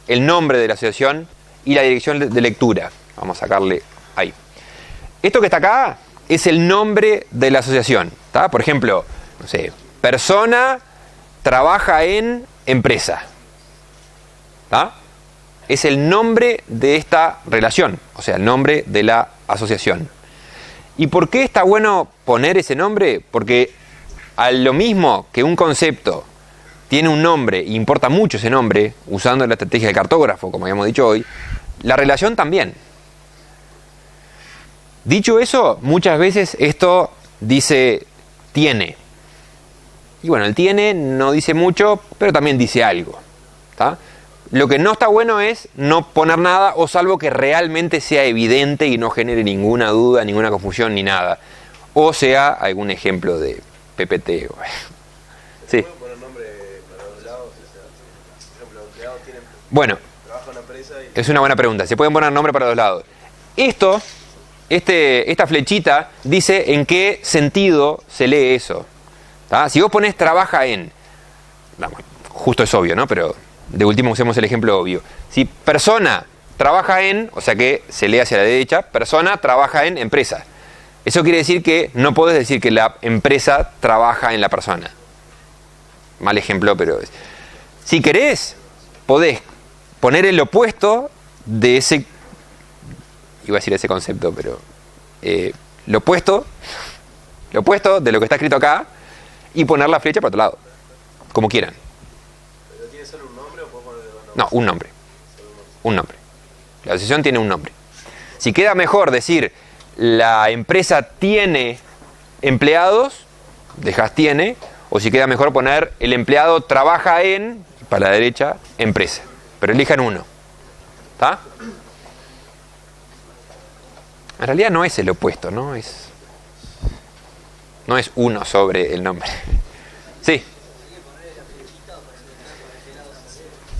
el nombre de la asociación y la dirección de lectura. Vamos a sacarle ahí. Esto que está acá es el nombre de la asociación, ¿tá? Por ejemplo, no sé, persona trabaja en empresa. ¿Tá? Es el nombre de esta relación, o sea, el nombre de la asociación. ¿Y por qué está bueno poner ese nombre? Porque a lo mismo que un concepto tiene un nombre e importa mucho ese nombre, usando la estrategia del cartógrafo, como habíamos dicho hoy, la relación también. Dicho eso, muchas veces esto dice tiene. Y bueno, el tiene no dice mucho, pero también dice algo. ¿Tá? Lo que no está bueno es no poner nada, o salvo que realmente sea evidente y no genere ninguna duda, ninguna confusión ni nada. O sea, algún ejemplo de PPT. Sí. ¿Puedo poner nombre para los lados? O sea, por ejemplo, los empleados tienen Bueno, trabajo en la empresa y es una buena pregunta. Se pueden poner nombre para los lados. Esta flechita dice en qué sentido se lee eso. ¿Tá? Si vos ponés trabaja en, justo es obvio, ¿no? Pero de último usemos el ejemplo obvio. Si persona trabaja en, o sea que se lee hacia la derecha, persona trabaja en empresa. Eso quiere decir que no podés decir que la empresa trabaja en la persona. Mal ejemplo, pero si querés, podés poner el opuesto de ese, iba a decir ese concepto, pero lo opuesto de lo que está escrito acá y poner la flecha para otro lado, como quieran. ¿Pero tiene solo un nombre o puedo poner dos nombres? No, un nombre. Un nombre. La asociación tiene un nombre. Si queda mejor decir la empresa tiene empleados, dejas tiene, o si queda mejor poner el empleado trabaja en, para la derecha, empresa. Pero elijan uno. ¿Está? En realidad no es el opuesto, no es uno sobre el nombre. Sí.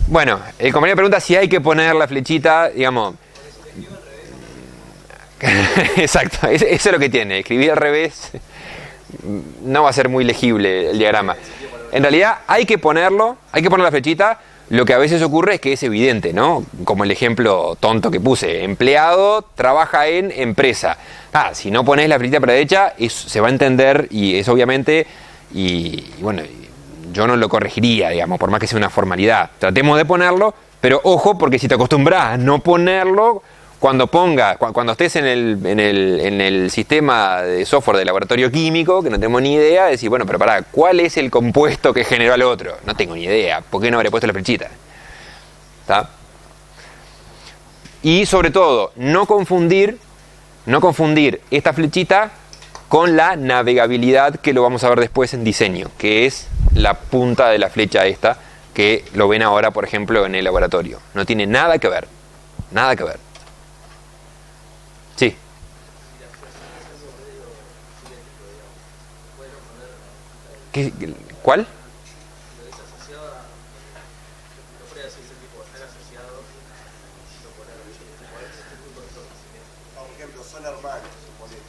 Bueno, el compañero pregunta si hay que poner la flechita, digamos. Exacto, eso es lo que tiene. Escribir al revés no va a ser muy legible el diagrama. En realidad hay que poner la flechita. Lo que a veces ocurre es que es evidente, ¿no? Como el ejemplo tonto que puse. Empleado trabaja en empresa. Si no pones la flechita para la derecha, se va a entender y es obviamente, y bueno, yo no lo corregiría, digamos, por más que sea una formalidad. Tratemos de ponerlo, pero ojo, porque si te acostumbras a no ponerlo, cuando estés en el sistema de software de laboratorio químico, que no tenemos ni idea, decir, bueno, pero pará, ¿cuál es el compuesto que generó al otro? No tengo ni idea, ¿por qué no habré puesto la flechita? ¿Está? Y sobre todo, no confundir esta flechita con la navegabilidad, que lo vamos a ver después en diseño, que es la punta de la flecha esta, que lo ven ahora, por ejemplo, en el laboratorio. No tiene nada que ver. Nada que ver. Sí. ¿Cuál? Por ejemplo, son hermanos, suponete.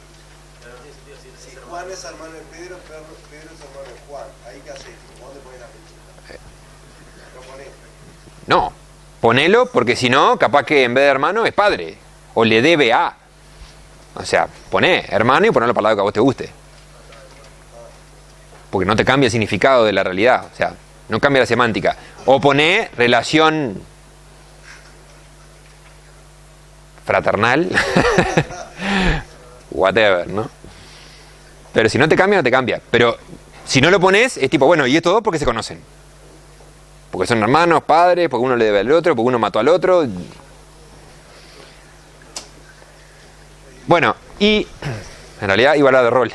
Si Juan es hermano de Pedro, Pedro es hermano de Juan. Ahí qué haces, ¿dónde pones la flechita? Lo ponés. No, ponelo porque si no, capaz que en vez de hermano es padre. O le debe a. O sea, poné hermano y ponelo para el lado que a vos te guste. Porque no te cambia el significado de la realidad. O sea, no cambia la semántica. O poné relación fraternal. Whatever, ¿no? Pero si no te cambia, no te cambia. Pero si no lo pones, es tipo, bueno, y estos dos porque se conocen. Porque son hermanos, padres, porque uno le debe al otro, porque uno mató al otro. Bueno, y en realidad iba a hablar de rol.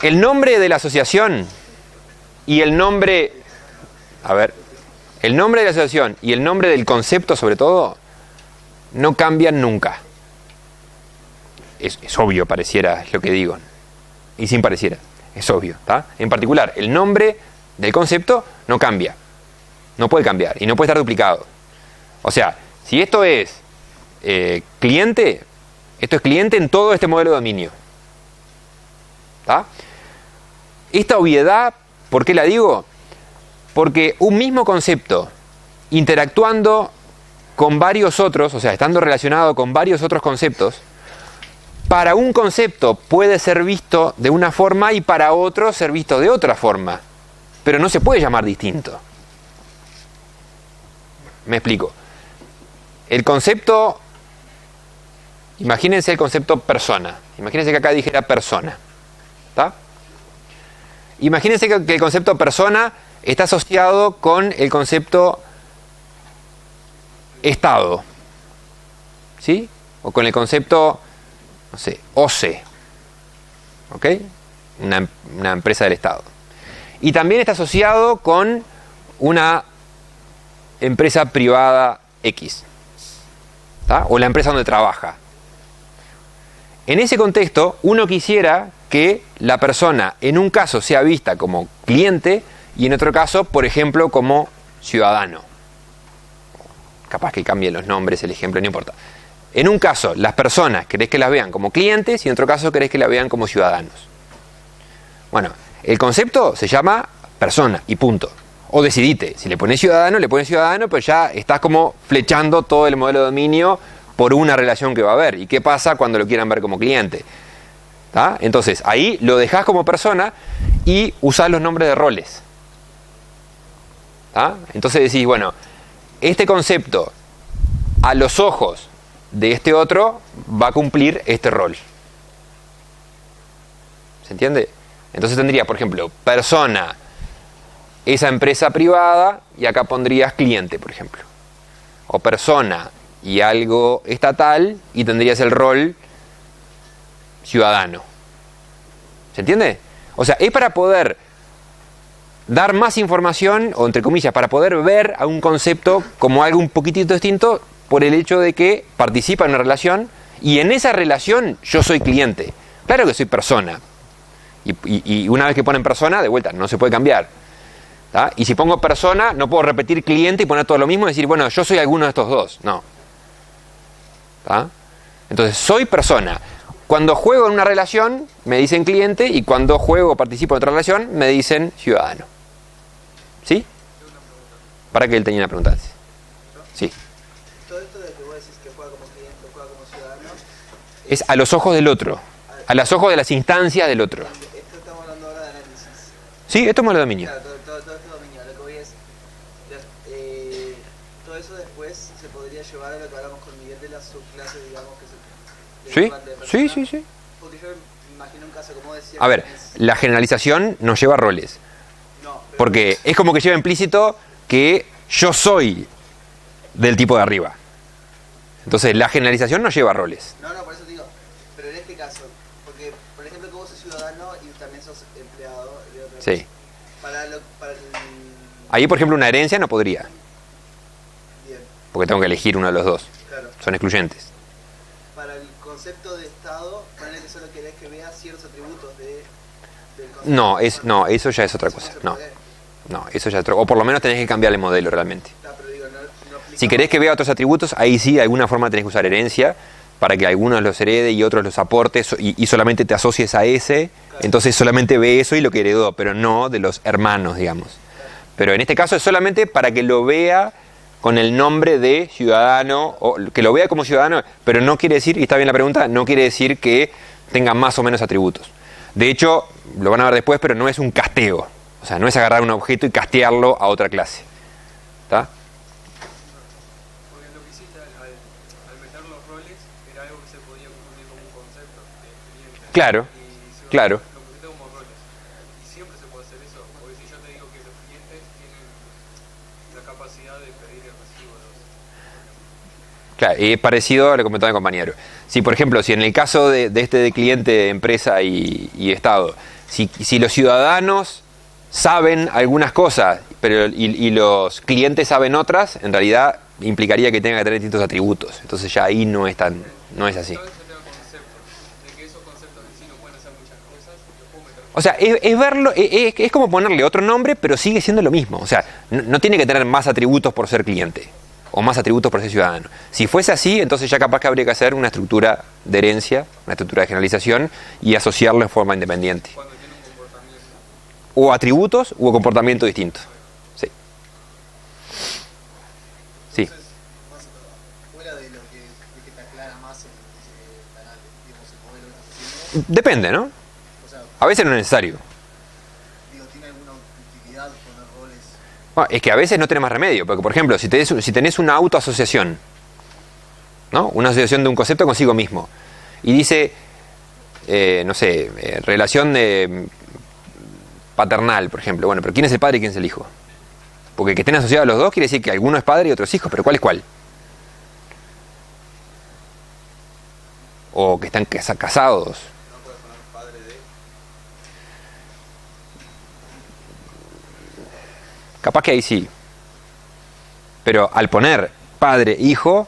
El nombre de la asociación y el nombre A ver, el nombre de la asociación y el nombre del concepto, sobre todo, no cambian nunca. Es obvio, pareciera lo que digo. Y sin pareciera, es obvio. ¿Tá? En particular, el nombre del concepto no cambia. No puede cambiar y no puede estar duplicado. O sea, si esto es cliente, esto es cliente en todo este modelo de dominio. ¿Tá? Esta obviedad, ¿por qué la digo? Porque un mismo concepto interactuando con varios otros, o sea, estando relacionado con varios otros conceptos, para un concepto puede ser visto de una forma y para otro ser visto de otra forma, pero no se puede llamar distinto. Me explico. El concepto, imagínense el concepto persona. Imagínense que acá dijera persona. ¿Tá? Imagínense que el concepto persona está asociado con el concepto Estado. ¿Sí? O con el concepto, no sé, OCE. ¿Ok? Una empresa del Estado. Y también está asociado con una empresa privada X. ¿Tá? O la empresa donde trabaja. En ese contexto, uno quisiera que la persona en un caso sea vista como cliente y en otro caso, por ejemplo, como ciudadano. Capaz que cambien los nombres, el ejemplo, no importa. En un caso, las personas querés que las vean como clientes y en otro caso querés que las vean como ciudadanos. Bueno, el concepto se llama persona y punto. O decidite, si le pones ciudadano, pero ya estás como flechando todo el modelo de dominio por una relación que va a haber. ¿Y qué pasa cuando lo quieran ver como cliente? ¿Tá? Entonces, ahí lo dejás como persona y usás los nombres de roles. ¿Tá? Entonces decís, bueno, este concepto a los ojos de este otro va a cumplir este rol. ¿Se entiende? Entonces tendría, por ejemplo, persona, esa empresa privada, y acá pondrías cliente, por ejemplo. O persona y algo estatal, y tendrías el rol ciudadano. ¿Se entiende? O sea, es para poder dar más información, o entre comillas, para poder ver a un concepto como algo un poquitito distinto por el hecho de que participa en una relación, y en esa relación yo soy cliente. Claro que soy persona. Y una vez que ponen persona, de vuelta, no se puede cambiar. ¿Tá? Y si pongo persona, no puedo repetir cliente y poner todo lo mismo y decir, bueno, yo soy alguno de estos dos. No. ¿Tá? Entonces, soy persona. Cuando juego en una relación, me dicen cliente, y cuando juego o participo en otra relación, me dicen ciudadano. ¿Sí? Para que él tenga una pregunta antes. Sí. Todo esto de que vos decís que juega como cliente, juega como ciudadano, Es a los ojos del otro. A los ojos de las instancias del otro. esto estamos hablando ahora de análisis. Sí, esto es modelo de dominio. Claro, todo este dominio, lo que voy es, todo eso después se podría llevar a lo que hablamos con Miguel de las subclases, digamos, que se Sí, derivan de sí, personas. sí. Porque yo me imagino un caso, como decía, A ver, es- la generalización nos lleva a roles. no, pero Porque es como que lleva implícito que yo soy del tipo de arriba. Entonces, la generalización nos lleva a roles. no, por eso digo, pero en este caso, porque, por ejemplo, que vos sos ciudadano y también sos empleado de otra Sí. cosa. Para el... Ahí, por ejemplo, una herencia no podría. Bien, Porque tengo que elegir uno de los dos. claro. Son excluyentes. Para el concepto de Estado, ponele que solo querés que vea ciertos atributos del concepto. No, eso ya es otra cosa. se No, puede. no, eso ya es otro. O por lo menos tenés que cambiar el modelo realmente. Pero digo, no aplica Si querés que vea otros atributos, ahí sí, de alguna forma tenés que usar herencia para que algunos los herede y otros los aporte y solamente te asocies a ese. Entonces solamente ve eso y lo que heredó, pero no de los hermanos, digamos. Pero en este caso es solamente para que lo vea con el nombre de ciudadano, o que lo vea como ciudadano, pero no quiere decir, y está bien la pregunta, no quiere decir que tenga más o menos atributos. De hecho, lo van a ver después, pero no es un casteo. O sea, no es agarrar un objeto y castearlo a otra clase. ¿Está? Porque lo que hiciste al meter los roles era algo que se podía cumplir como un concepto de cliente. Claro, Y si claro. Lo pusiste como roles. Y siempre se puede hacer eso. Porque si yo te digo que los clientes tienen la capacidad de pedir el recibo de los... Claro, es parecido a lo que comentaba mi compañero. Si, por ejemplo, si en el caso de este de cliente, empresa y Estado, si los ciudadanos saben algunas cosas pero y los clientes saben otras, en realidad implicaría que tenga que tener distintos atributos. Entonces ya ahí no es así. Todo ese tema de conceptos, de que esos conceptos en sí no pueden hacer muchas cosas, yo puedo meter. O sea, es verlo, es como ponerle otro nombre, pero sigue siendo lo mismo. O sea, no tiene que tener más atributos por ser cliente o más atributos por ser ciudadano. Si fuese así, entonces ya capaz que habría que hacer una estructura de herencia, una estructura de generalización y asociarlo en forma independiente. Cuando tiene un comportamiento. O atributos o comportamiento distinto. Sí. Sí. Entonces, más fuera de lo de que te aclara más el canal, digamos, el modelo que estás haciendo, Depende, ¿no? o sea, A veces no es necesario. digo, ¿tiene alguna utilidad poner roles? Bueno, es que a veces no tenés más remedio, porque por ejemplo, si tenés una autoasociación, ¿no? Una asociación de un concepto consigo mismo, y dice, no sé, relación paternal, por ejemplo. Bueno, pero ¿quién es el padre y quién es el hijo? Porque que estén asociados los dos quiere decir que alguno es padre y otro es hijo, pero ¿cuál es cuál? O que están casados. Capaz que ahí sí. Pero al poner padre, hijo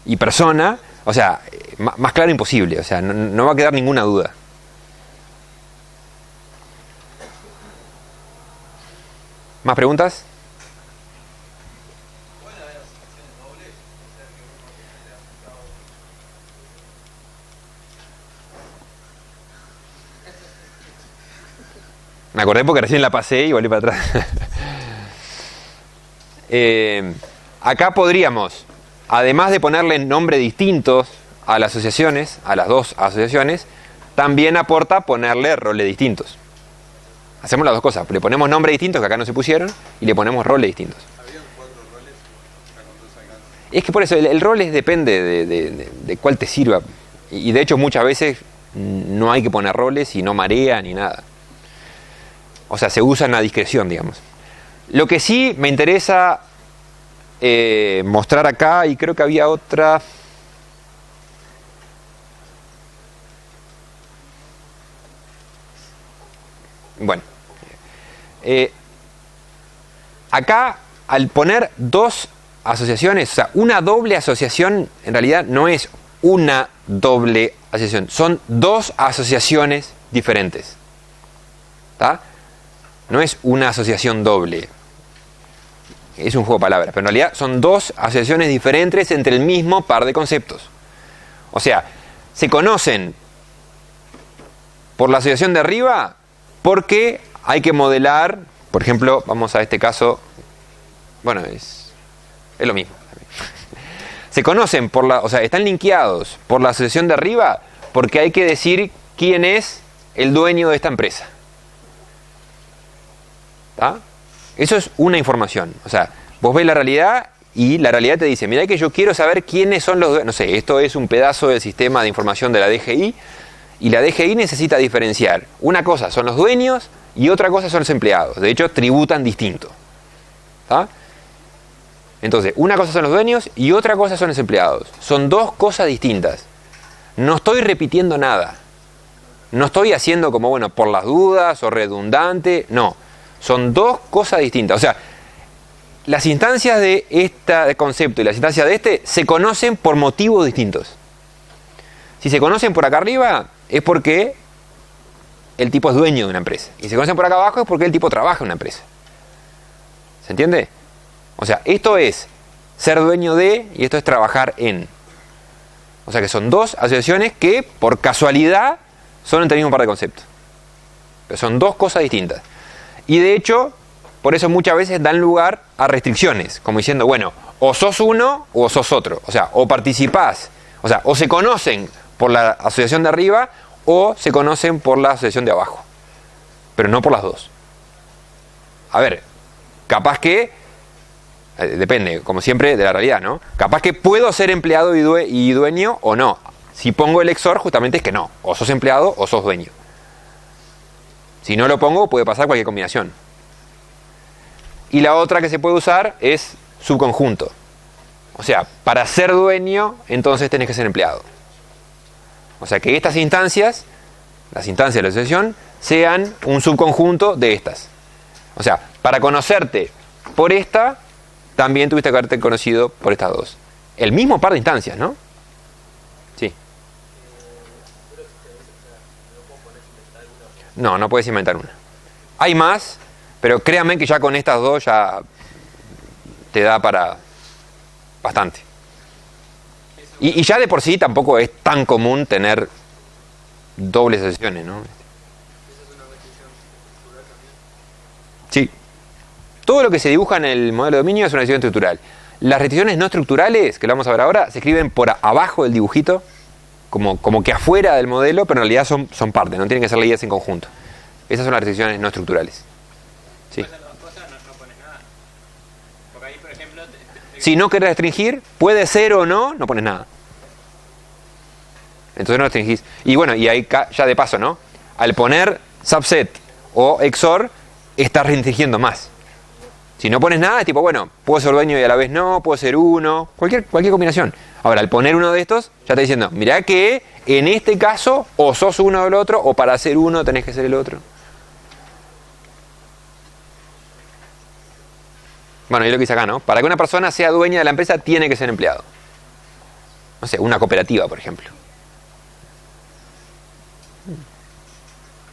y persona, o sea, más claro imposible. O sea, no va a quedar ninguna duda. ¿Más preguntas? Me acordé porque recién la pasé y volví para atrás. Acá podríamos, además de ponerle nombres distintos a las asociaciones, a las dos asociaciones, también aporta ponerle roles distintos. Hacemos las dos cosas, le ponemos nombres distintos que acá no se pusieron y le ponemos roles distintos. Habían 4 roles, ya con 2 alcanzas. Es que por eso el rol depende de cuál te sirva. Y de hecho muchas veces no hay que poner roles y no marea ni nada. O sea, se usan a discreción, digamos. Lo que sí me interesa mostrar acá, y creo que había otra... Bueno. Acá, al poner dos asociaciones, o sea, una doble asociación, en realidad no es una doble asociación, son dos asociaciones diferentes. ¿Está? No es una asociación doble. Es un juego de palabras, pero en realidad son dos asociaciones diferentes entre el mismo par de conceptos. O sea, se conocen por la asociación de arriba porque hay que modelar, por ejemplo, vamos a este caso, bueno, es lo mismo. Se conocen o sea, están linkeados por la asociación de arriba porque hay que decir quién es el dueño de esta empresa. ¿Está? Eso es una información. O sea, vos ves la realidad y la realidad te dice, mirá que yo quiero saber quiénes son los dueños. No sé, esto es un pedazo del sistema de información de la DGI y la DGI necesita diferenciar. Una cosa son los dueños y otra cosa son los empleados. De hecho, tributan distinto. ¿Está? Entonces, una cosa son los dueños y otra cosa son los empleados. Son dos cosas distintas. No estoy repitiendo nada. No estoy haciendo como, bueno, por las dudas o redundante. No. Son dos cosas distintas. O sea, las instancias de este concepto y las instancias de este se conocen por motivos distintos. Si se conocen por acá arriba es porque el tipo es dueño de una empresa. Y si se conocen por acá abajo es porque el tipo trabaja en una empresa. ¿Se entiende? O sea, esto es ser dueño de y esto es trabajar en. O sea que son dos asociaciones que por casualidad son entre el mismo par de conceptos. Pero son dos cosas distintas. Y de hecho, por eso muchas veces dan lugar a restricciones, como diciendo, bueno, o sos uno o sos otro. O sea, o participás, o sea, o se conocen por la asociación de arriba o se conocen por la asociación de abajo. Pero no por las dos. A ver, capaz que, depende, como siempre, de la realidad, ¿no? Capaz que puedo ser empleado y dueño o no. Si pongo el exor, justamente es que no. O sos empleado o sos dueño. Si no lo pongo, puede pasar cualquier combinación. Y la otra que se puede usar es subconjunto. O sea, para ser dueño, entonces tenés que ser empleado. O sea, que estas instancias, las instancias de la asociación, sean un subconjunto de estas. O sea, para conocerte por esta, también tuviste que haberte conocido por estas dos. El mismo par de instancias, ¿no? Sí. No, no puedes inventar una. Hay más, pero créanme que ya con estas dos ya te da para bastante. Y ya de por sí tampoco es tan común tener dobles asociaciones, ¿no? Sí. Todo lo que se dibuja en el modelo de dominio es una decisión estructural. Las restricciones no estructurales, que lo vamos a ver ahora, se escriben por abajo del dibujito, como que afuera del modelo, pero en realidad son parte, no tienen que ser leídas en conjunto. Esas son las restricciones no estructurales. Sí. Esas dos cosas no pones nada. Porque ahí, por ejemplo, Si no querés restringir, puede ser o no, no pones nada. Entonces no restringís. Y bueno, y ahí ya de paso, ¿no? Al poner subset o XOR, estás restringiendo más. Si no pones nada, es tipo, bueno, puedo ser dueño y a la vez no, puedo ser uno, cualquier combinación. Ahora, al poner uno de estos, ya está diciendo, mirá que en este caso, o sos uno o el otro, o para ser uno tenés que ser el otro. Bueno, y lo que dice acá, ¿no? Para que una persona sea dueña de la empresa, tiene que ser empleado. No sé, una cooperativa, por ejemplo.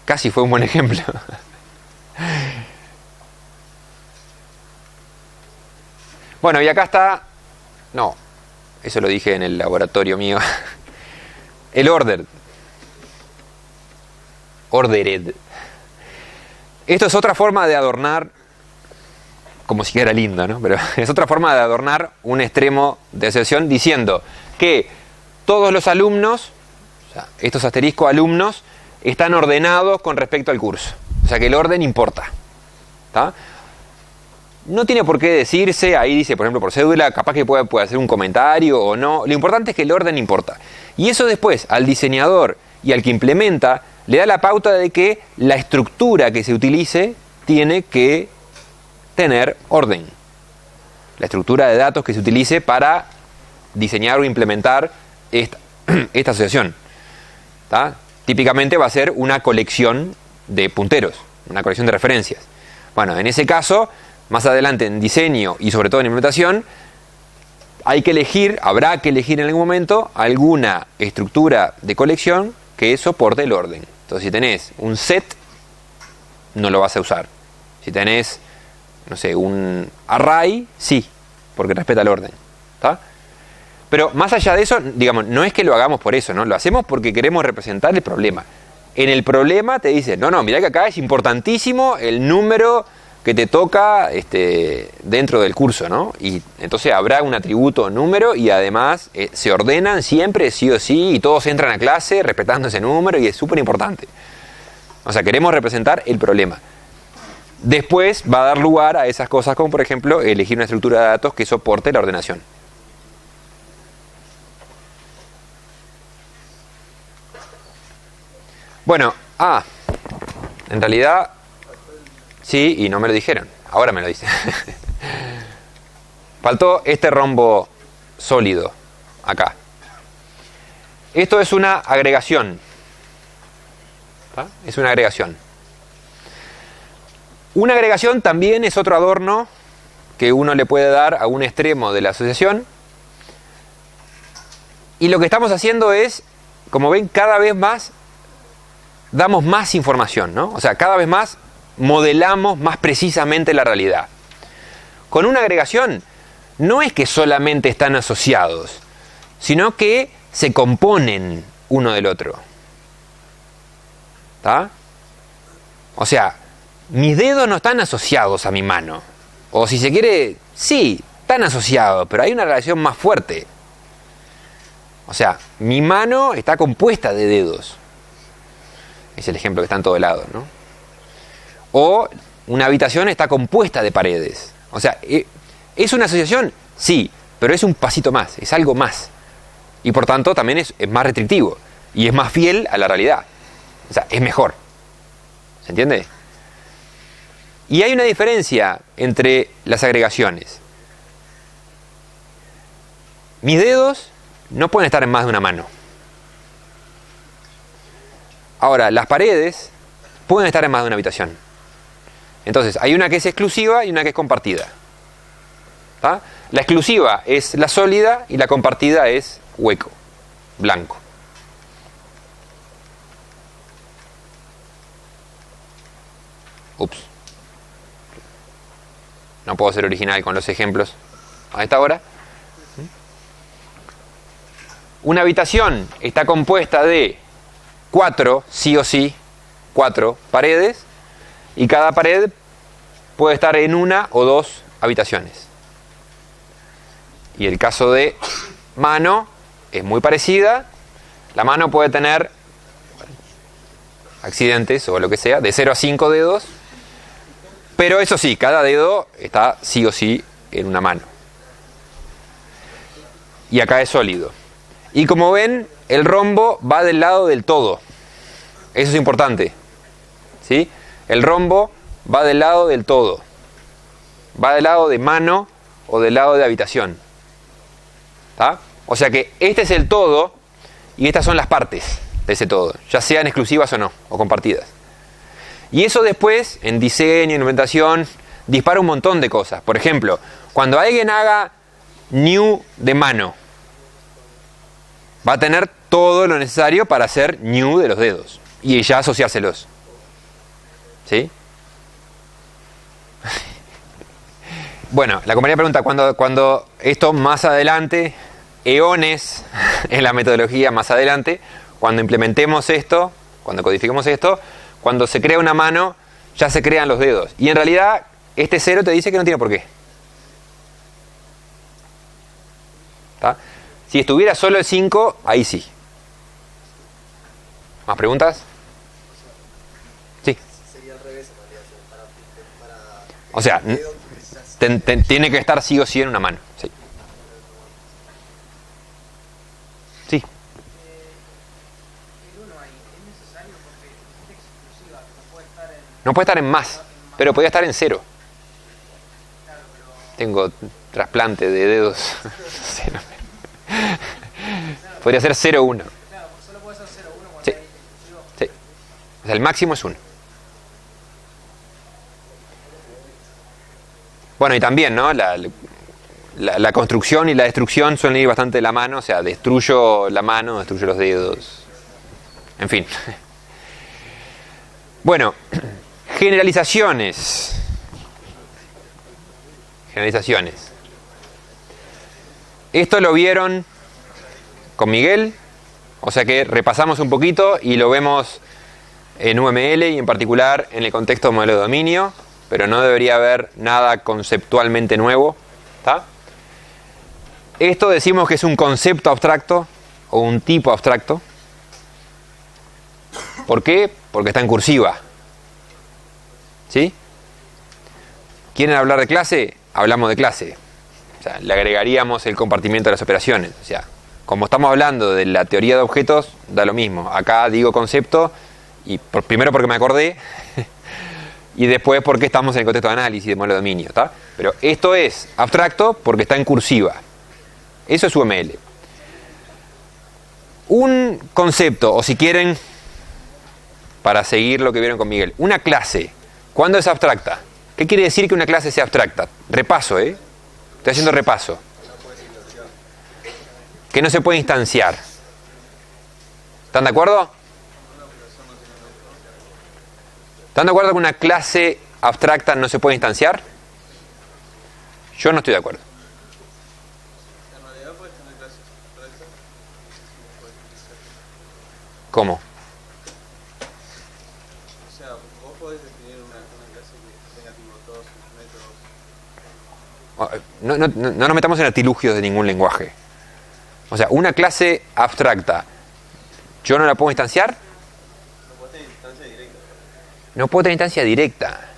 Casi fue un buen ejemplo. Bueno, y acá está... No, eso lo dije en el laboratorio mío. El ordered. Ordered. Esto es otra forma de adornar, como si fuera lindo, ¿no? Pero es otra forma de adornar un extremo de asociación diciendo que todos los alumnos, o sea, estos asteriscos alumnos, están ordenados con respecto al curso. O sea que el orden importa. ¿Tá? No tiene por qué decirse, ahí dice, por ejemplo, por cédula, capaz que puede hacer un comentario o no. Lo importante es que el orden importa. Y eso después, al diseñador y al que implementa, le da la pauta de que la estructura que se utilice tiene que tener orden. La estructura de datos que se utilice para diseñar o implementar esta asociación. ¿Tá? Típicamente va a ser una colección de punteros, una colección de referencias. Bueno, en ese caso, más adelante en diseño y sobre todo en implementación, hay que elegir, habrá que elegir en algún momento alguna estructura de colección que soporte el orden. Entonces, si tenés un set, no lo vas a usar. Si tenés, no sé, un array, sí, porque respeta el orden. ¿Tá? Pero más allá de eso, digamos, no es que lo hagamos por eso, ¿no? Lo hacemos porque queremos representar el problema. En el problema te dice, no, mirá que acá es importantísimo el número que te toca dentro del curso, ¿no? Y entonces habrá un atributo número y además se ordenan siempre sí o sí y todos entran a clase respetando ese número y es súper importante. O sea, queremos representar el problema. Después va a dar lugar a esas cosas como, por ejemplo, elegir una estructura de datos que soporte la ordenación. Bueno, en realidad, sí, y no me lo dijeron. Ahora me lo dicen. Faltó este rombo sólido, acá. Esto es una agregación. ¿Ah? Es una agregación. Una agregación también es otro adorno que uno le puede dar a un extremo de la asociación. Y lo que estamos haciendo es, como ven, cada vez más damos más información, ¿no? O sea, cada vez más modelamos más precisamente la realidad. Con una agregación no es que solamente están asociados, sino que se componen uno del otro. ¿Está? O sea, mis dedos no están asociados a mi mano. O si se quiere, sí, están asociados, pero hay una relación más fuerte. O sea, mi mano está compuesta de dedos. Es el ejemplo que está en todo lado, ¿no? O una habitación está compuesta de paredes. O sea, ¿es una asociación? Sí, pero es un pasito más, es algo más. Y por tanto también es más restrictivo y es más fiel a la realidad. O sea, es mejor. ¿Se entiende? Y hay una diferencia entre las agregaciones. Mis dedos no pueden estar en más de una mano. Ahora, las paredes pueden estar en más de una habitación. Entonces, hay una que es exclusiva y una que es compartida. ¿tá? La exclusiva es la sólida y la compartida es hueco, blanco. Ups. No puedo ser original con los ejemplos a esta hora. Una habitación está compuesta de 4, sí o sí, 4 paredes, y cada pared puede estar en una o 2 habitaciones. Y el caso de mano es muy parecida. La mano puede tener accidentes o lo que sea, de 0 a 5 dedos, pero eso sí, cada dedo está sí o sí en una mano. Y acá es sólido. Y como ven, el rombo va del lado del todo. Eso es importante, ¿sí? El rombo va del lado del todo. Va del lado de mano o del lado de habitación. ¿Tá? O sea que este es el todo y estas son las partes de ese todo, ya sean exclusivas o no, o compartidas. Y eso después, en diseño, en implementación, dispara un montón de cosas. Por ejemplo, cuando alguien haga new de mano, va a tener todo lo necesario para hacer new de los dedos y ya asociárselos. ¿Sí? Bueno, la compañía pregunta cuando esto más adelante, eones en la metodología más adelante, cuando implementemos esto, cuando codifiquemos esto, cuando se crea una mano, ya se crean los dedos. Y en realidad, este 0 te dice que no tiene por qué. ¿Tá? Si estuviera solo el 5, ahí sí. ¿Más preguntas? Sí. Sería al revés en realidad, O sea, tiene que estar sí o sí en una mano. Sí. Sí. El 1 ahí, ¿es necesario? Porque es exclusiva, que no puede estar en... No puede estar en más, pero podría estar en 0. Claro, pero... Tengo trasplante de dedos. Podría ser 0,1. Claro, solo puede ser 0, 1 cuando Sí. hay exclusivo. Sí. O sea, el máximo es 1. Bueno, y también, ¿no? La construcción y la destrucción suelen ir bastante de la mano. O sea, destruyo la mano, destruyo los dedos. En fin. Bueno, generalizaciones. Generalizaciones. Esto lo vieron con Miguel, o sea que repasamos un poquito y lo vemos en UML y en particular en el contexto de modelo de dominio, pero no debería haber nada conceptualmente nuevo. ¿Tá? Esto decimos que es un concepto abstracto o un tipo abstracto. ¿Por qué? Porque está en cursiva. ¿Sí? ¿Quieren hablar de clase? Hablamos de clase. O sea, le agregaríamos el compartimiento de las operaciones. O sea, como estamos hablando de la teoría de objetos, da lo mismo. Acá digo concepto, y primero porque me acordé, y después porque estamos en el contexto de análisis de modelo de dominio. ¿Tá? Pero esto es abstracto porque está en cursiva. Eso es UML. Un concepto, o si quieren, para seguir lo que vieron con Miguel, una clase, ¿cuándo es abstracta? ¿Qué quiere decir que una clase sea abstracta? Repaso, ¿eh? Estoy haciendo repaso. Que no se puede instanciar. ¿Están de acuerdo? ¿Están de acuerdo que una clase abstracta no se puede instanciar? Yo no estoy de acuerdo. En realidad puedes tener clases abstractas. ¿Cómo? O sea, vos podés definir una clase que tenga tipo todos sus métodos. No nos metamos en artilugios de ningún lenguaje. O sea, una clase abstracta, ¿yo no la puedo instanciar? No podés tener instancia directa. No puedo tener instancia directa.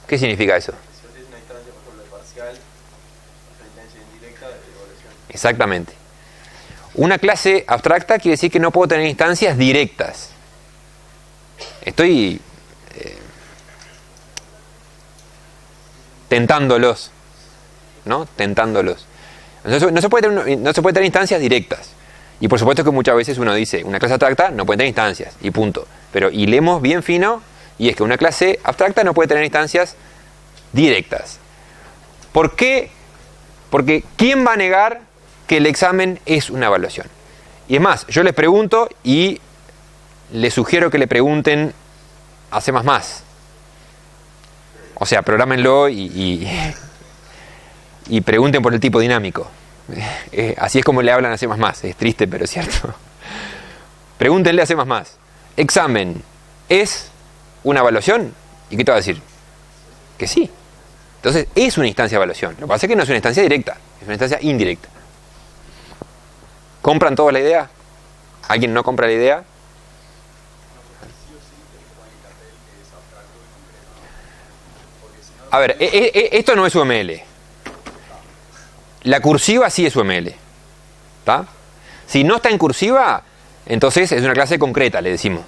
¿Qué significa eso? Si vos tenés una instancia, por ejemplo, de parcial, una instancia indirecta de evaluación. Exactamente. Una clase abstracta quiere decir que no puedo tener instancias directas. Estoy tentándolos. ¿No? Tentándolos. Entonces, no se puede tener instancias directas. Y por supuesto que muchas veces uno dice, una clase abstracta no puede tener instancias, y punto. Pero hilemos bien fino, y es que una clase abstracta no puede tener instancias directas. ¿Por qué Porque ¿quién va a negar que el examen es una evaluación? Y es más, yo les pregunto y les sugiero que le pregunten a C++. O sea, prográmenlo y pregunten por el tipo dinámico. Así es como le hablan a C++. Es triste, pero es cierto. Pregúntenle a C++. ¿Examen es una evaluación? ¿Y qué te va a decir? Que sí. Entonces, es una instancia de evaluación. Lo que pasa es que no es una instancia directa, es una instancia indirecta. ¿Compran todos la idea? ¿Alguien no compra la idea? A ver, esto no es UML. La cursiva sí es UML. ¿Está? Si no está en cursiva, entonces es una clase concreta, le decimos.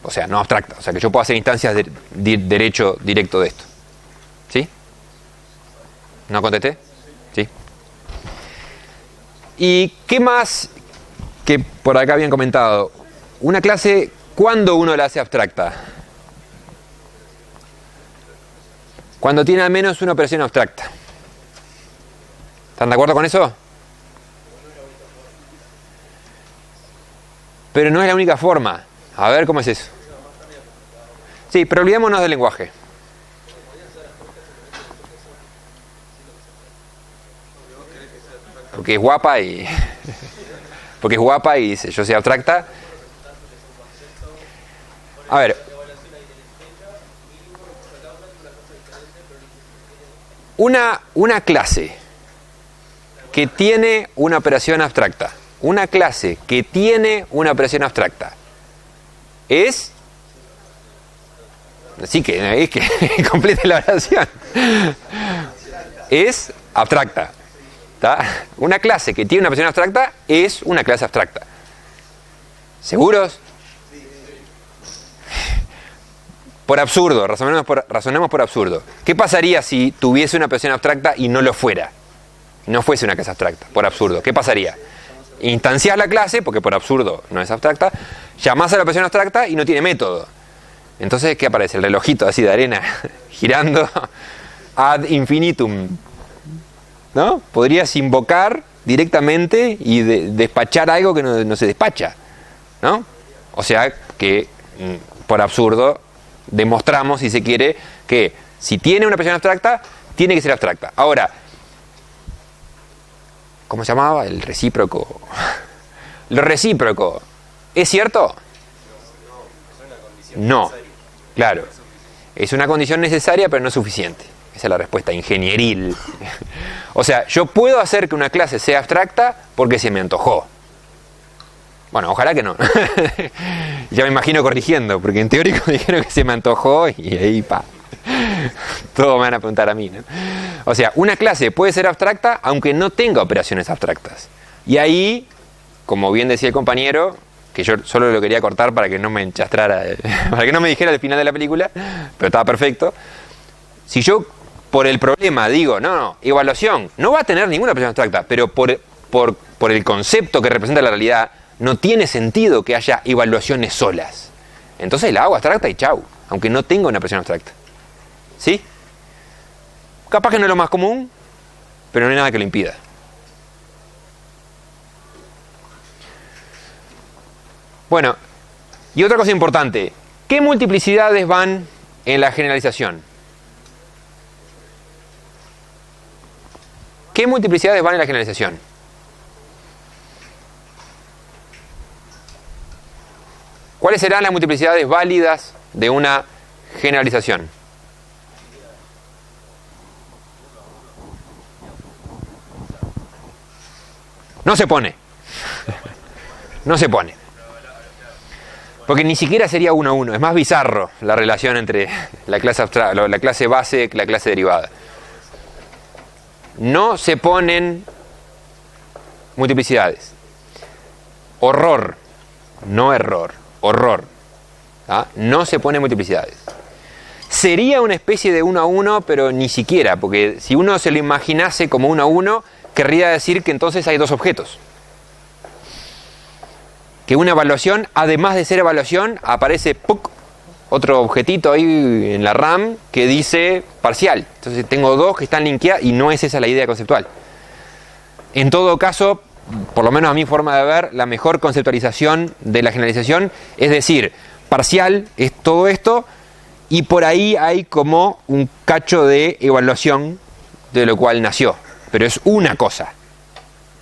O sea, no abstracta. O sea, que yo puedo hacer instancias de derecho directo de esto. ¿Sí? ¿No contesté? Sí. ¿Y qué más que por acá habían comentado? Una clase, ¿cuándo uno la hace abstracta? Cuando tiene al menos una operación abstracta. ¿Están de acuerdo con eso? Pero no es la única forma. A ver, ¿cómo es eso? Sí, pero olvidémonos del lenguaje. Porque es guapa y... Porque es guapa y dice, yo soy abstracta. A ver. Una clase que tiene una operación abstracta. Una clase que tiene una operación abstracta. Es... Sí, es que complete la oración. Es abstracta. ¿Tá? Una clase que tiene una operación abstracta es una clase abstracta. ¿Seguros? Por absurdo, razonemos por absurdo. ¿Qué pasaría si tuviese una operación abstracta y no lo fuera? No fuese una clase abstracta, por absurdo. ¿Qué pasaría? Instanciás la clase, porque por absurdo no es abstracta, llamás a la operación abstracta y no tiene método. Entonces, ¿qué aparece? El relojito así de arena, girando ad infinitum. ¿No? Podrías invocar directamente y despachar algo que no se despacha. ¿No? O sea que, por absurdo, demostramos, si se quiere, que si tiene una operación abstracta, tiene que ser abstracta. Ahora, ¿cómo se llamaba? El recíproco. Lo recíproco, ¿es cierto? No. Claro. Es una condición necesaria, pero no suficiente. Esa es la respuesta ingenieril. O sea, yo puedo hacer que una clase sea abstracta porque se me antojó. Bueno, ojalá que no. Ya me imagino corrigiendo, porque en teórico dijeron que se me antojó y ahí pa. Todos me van a preguntar a mí, ¿no? O sea, una clase puede ser abstracta aunque no tenga operaciones abstractas. Y ahí, como bien decía el compañero, que yo solo lo quería cortar para que no me enchastrara, para que no me dijera el final de la película, pero estaba perfecto. Si yo por el problema digo, no, evaluación, no va a tener ninguna operación abstracta, pero por el concepto que representa la realidad, no tiene sentido que haya evaluaciones solas. Entonces la hago abstracta y chau, aunque no tenga una operación abstracta. ¿Sí? Capaz que no es lo más común, pero no hay nada que lo impida. Bueno, y otra cosa importante, ¿qué multiplicidades van en la generalización? ¿Qué multiplicidades van en la generalización? ¿Cuáles serán las multiplicidades válidas de una generalización? No se pone. No se pone. Porque ni siquiera sería 1 a 1. Es más bizarro la relación entre la clase base y la clase derivada. No se ponen multiplicidades. Horror. No error. Horror. ¿Ah? No se ponen multiplicidades. Sería una especie de 1 a 1, pero ni siquiera. Porque si uno se lo imaginase como 1 a 1, querría decir que entonces hay dos objetos. Que una evaluación, además de ser evaluación, aparece ¡puc! Otro objetito ahí en la RAM que dice parcial. Entonces tengo dos que están linkeadas y no es esa la idea conceptual. En todo caso, por lo menos a mi forma de ver, la mejor conceptualización de la generalización es decir, parcial es todo esto y por ahí hay como un cacho de evaluación de lo cual nació, pero es una cosa,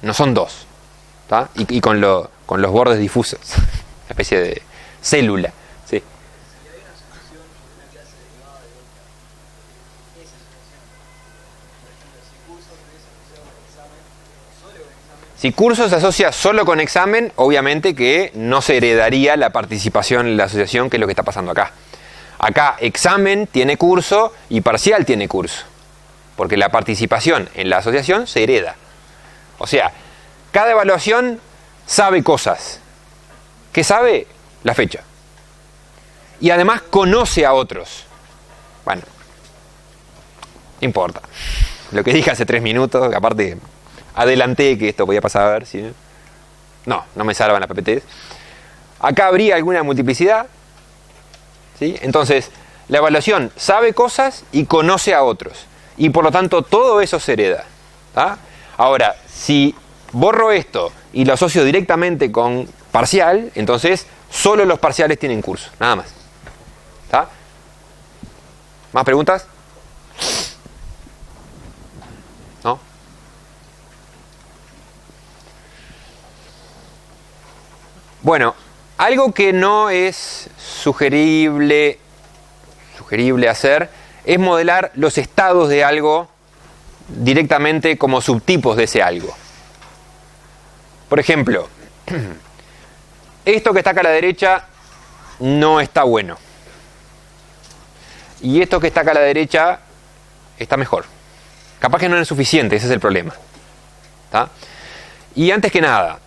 no son dos, ¿tá? Y con los bordes difusos, una especie de célula, ¿sí? Si curso se asocia solo con examen, obviamente que no se heredaría la participación en la asociación, que es lo que está pasando acá. Acá examen tiene curso y parcial tiene curso, porque la participación en la asociación se hereda. O sea, cada evaluación sabe cosas. ¿Qué sabe? La fecha. Y además conoce a otros. Bueno, no importa. Lo que dije hace 3 minutos, aparte adelanté que esto podía pasar a ver si... No me salvan las PPTs. Acá habría alguna multiplicidad, ¿sí? Entonces, la evaluación sabe cosas y conoce a otros. Y por lo tanto, todo eso se hereda, ¿tá? Ahora, si borro esto y lo asocio directamente con parcial, entonces solo los parciales tienen curso, nada más. ¿Tá? ¿Más preguntas? ¿No? Bueno, algo que no es sugerible hacer es modelar los estados de algo directamente como subtipos de ese algo. Por ejemplo, esto que está acá a la derecha no está bueno. Y esto que está acá a la derecha está mejor. Capaz que no es suficiente, ese es el problema. ¿Tá? Y antes que nada,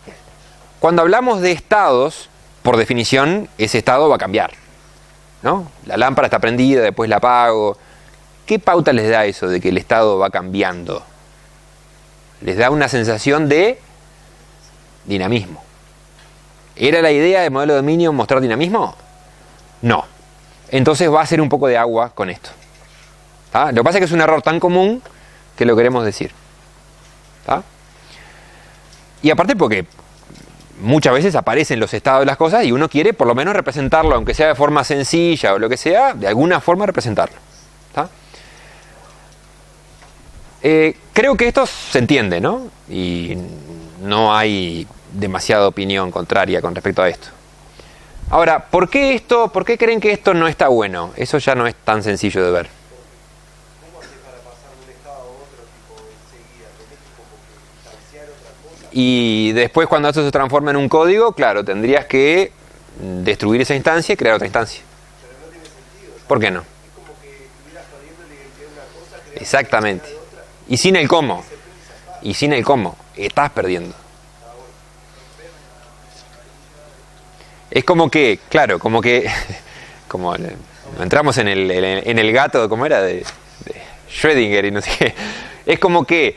cuando hablamos de estados, por definición, ese estado va a cambiar, ¿no? La lámpara está prendida, después la apago. ¿Qué pauta les da eso de que el estado va cambiando? Les da una sensación de dinamismo. ¿Era la idea del modelo de dominio mostrar dinamismo? No. Entonces va a ser un poco de agua con esto. ¿Tá? Lo que pasa es que es un error tan común que lo queremos decir. ¿Tá? Y aparte porque muchas veces aparecen los estados de las cosas y uno quiere por lo menos representarlo, aunque sea de forma sencilla o lo que sea, de alguna forma representarlo. ¿Tá? Creo que esto se entiende, ¿no? Y no hay demasiada opinión contraria con respecto a esto. Ahora, ¿por qué creen que esto no está bueno? Eso ya no es tan sencillo de ver. ¿Cómo haces para pasar de un estado a otro tipo enseguida? ¿Tenés que como que instanciar otra cosa? Y después cuando esto se transforma en un código, claro, tendrías que destruir esa instancia y crear otra instancia. Pero no tiene sentido. ¿Sabes? ¿Por qué no? Es como que estuvieras perdiendo la identidad de una cosa, creando Exactamente. la identidad de otra. Y sin el cómo. Y sin el cómo. Estás perdiendo. Es como que, claro, como entramos en el gato, ¿cómo era? De Schrödinger y no sé qué. Es como que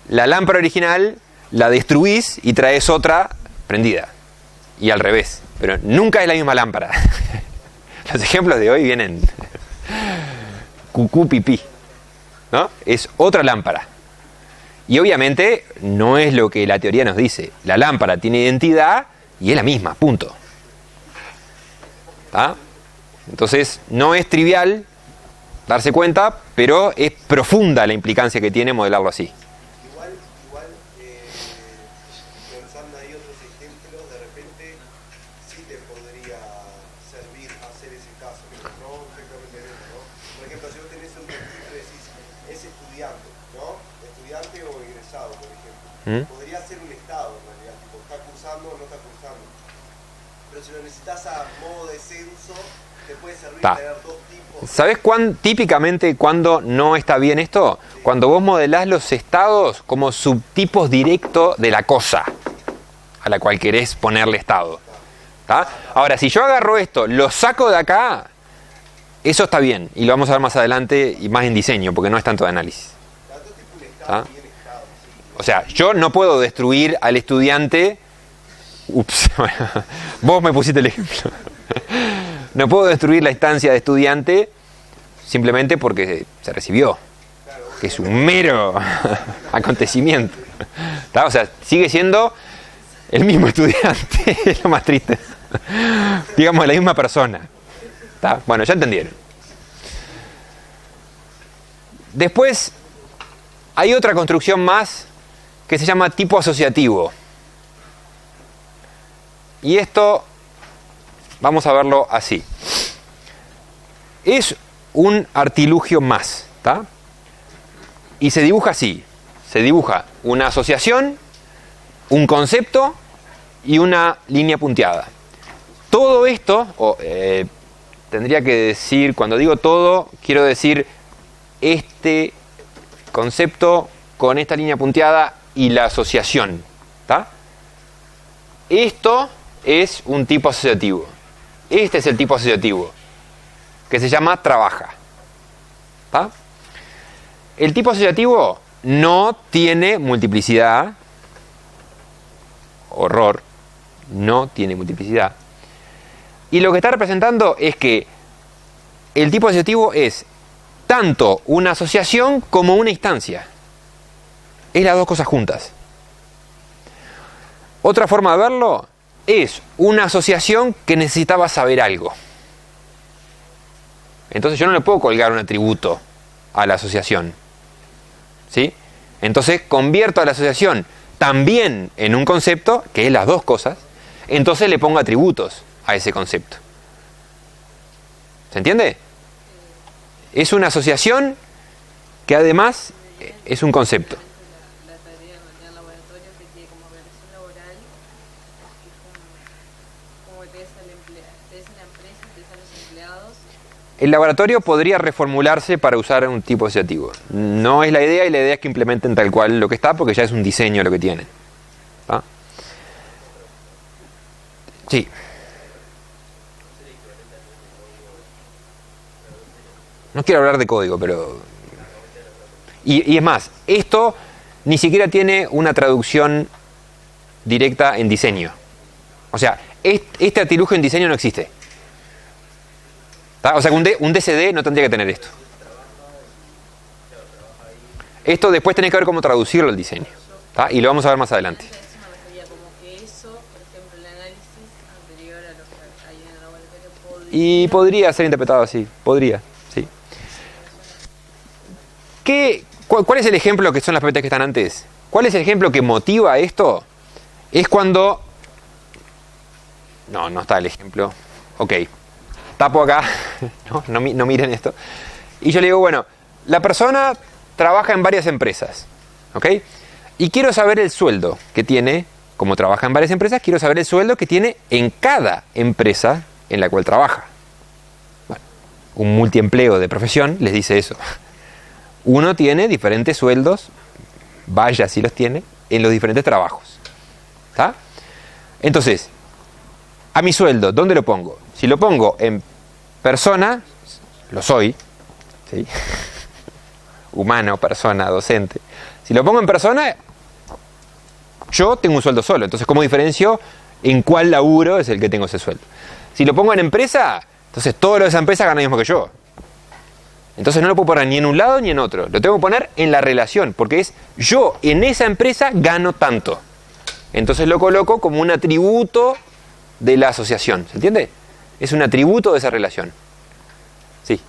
la lámpara original la destruís y traes otra prendida. Y al revés. Pero nunca es la misma lámpara. Los ejemplos de hoy vienen cucú pipí, ¿no? Es otra lámpara. Y obviamente no es lo que la teoría nos dice. La lámpara tiene identidad y es la misma, punto. ¿Ah? Entonces no es trivial darse cuenta, pero es profunda la implicancia que tiene modelarlo así. Igual pensando ahí otros ejemplos, de repente sí te podría servir hacer ese caso, pero no exactamente eso, ¿no? Por ejemplo, si vos tenés un perfil y decís, es estudiante, ¿no? Estudiante o egresado, por ejemplo. Podría ser un estado, en realidad, tipo, está cursando o no está cursando. Pero si lo necesitas a modo de censo, te puede servir tener dos tipos. ¿Sabés típicamente cuándo no está bien esto? Sí. Cuando vos modelás los estados como subtipos directos de la cosa a la cual querés ponerle estado. ¿Tá? Ahora, si yo agarro esto, lo saco de acá, eso está bien. Y lo vamos a ver más adelante y más en diseño, porque no es tanto de análisis. ¿Tá? O sea, yo no puedo destruir al estudiante. Ups, bueno, vos me pusiste el ejemplo. No puedo destruir la instancia de estudiante simplemente porque se recibió. Claro, vos que es un mero acontecimiento. ¿Tá? O sea, sigue siendo el mismo estudiante, es lo más triste. Digamos, la misma persona. ¿Tá? Bueno, ya entendieron. Después, hay otra construcción más que se llama tipo asociativo. Y esto, vamos a verlo así. Es un artilugio más, ¿tá? Y se dibuja así. Se dibuja una asociación, un concepto y una línea punteada. Todo esto, tendría que decir, cuando digo todo, quiero decir este concepto con esta línea punteada y la asociación, ¿tá? Esto es un tipo asociativo. Este es el tipo asociativo, que se llama trabaja. ¿Tá? El tipo asociativo no tiene multiplicidad. Horror. No tiene multiplicidad. Y lo que está representando es que el tipo asociativo es tanto una asociación como una instancia. Es las dos cosas juntas. Otra forma de verlo es una asociación que necesitaba saber algo. Entonces yo no le puedo colgar un atributo a la asociación. ¿Sí? Entonces convierto a la asociación también en un concepto, que es las dos cosas, entonces le pongo atributos a ese concepto. ¿Se entiende? Es una asociación que además es un concepto. La tarea en laboratorio te tiene como relación laboral, que es como te des a la empresa, te des a los empleados. El laboratorio podría reformularse para usar un tipo asociativo. No es la idea, y la idea es que implementen tal cual lo que está, porque ya es un diseño lo que tienen. ¿Ah? Sí. No quiero hablar de código, pero... Y es más, esto ni siquiera tiene una traducción directa en diseño. O sea, este artilugio en diseño no existe. ¿Tá? O sea, que un DCD no tendría que tener esto. Esto después tenés que ver cómo traducirlo al diseño. ¿Tá? Y lo vamos a ver más adelante. Eso me refería como que eso, por ejemplo, el análisis anterior a lo que hay en el laboratorio podría... Y podría ser interpretado así. Podría, sí. ¿Cuál es el ejemplo que son las propiedades que están antes? ¿Cuál es el ejemplo que motiva esto? Es cuando... No está el ejemplo. Ok. Tapo acá. No miren esto. Y yo le digo, bueno, la persona trabaja en varias empresas. ¿Ok? Y quiero saber el sueldo que tiene, como trabaja en varias empresas, quiero saber el sueldo que tiene en cada empresa en la cual trabaja. Bueno, un multiempleo de profesión les dice eso. Uno tiene diferentes sueldos, vaya si los tiene, en los diferentes trabajos. ¿Está? Entonces, a mi sueldo, ¿dónde lo pongo? Si lo pongo en persona, lo soy, ¿sí? Humano, persona, docente. Si lo pongo en persona, yo tengo un sueldo solo. Entonces, ¿cómo diferencio en cuál laburo es el que tengo ese sueldo? Si lo pongo en empresa, entonces todos los de esa empresa ganan lo mismo que yo. Entonces no lo puedo poner ni en un lado ni en otro. Lo tengo que poner en la relación, porque es yo en esa empresa gano tanto. Entonces lo coloco como un atributo de la asociación. ¿Se entiende? Es un atributo de esa relación. Sí.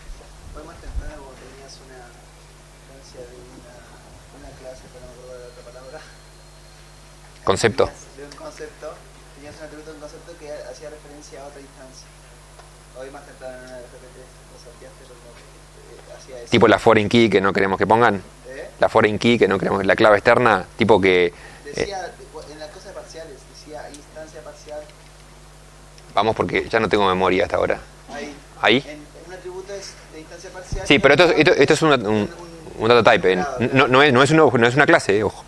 Fue más temprano cuando tenías una instancia de una clase, pero no me acuerdo de la otra palabra. Concepto. De un concepto, tenías un atributo de un concepto que hacía referencia a otra instancia. Hoy más temprano en una de las PPTs lo sorteaste, hacía eso. Tipo la foreign key que no queremos que pongan. La foreign key que no queremos, la clave externa, tipo que... Decía, en las cosas parciales, decía instancia parcial. Vamos porque ya no tengo memoria hasta ahora. Ahí. Un atributo es de instancia parcial. Sí, pero esto es un data type. No es una clase, ojo.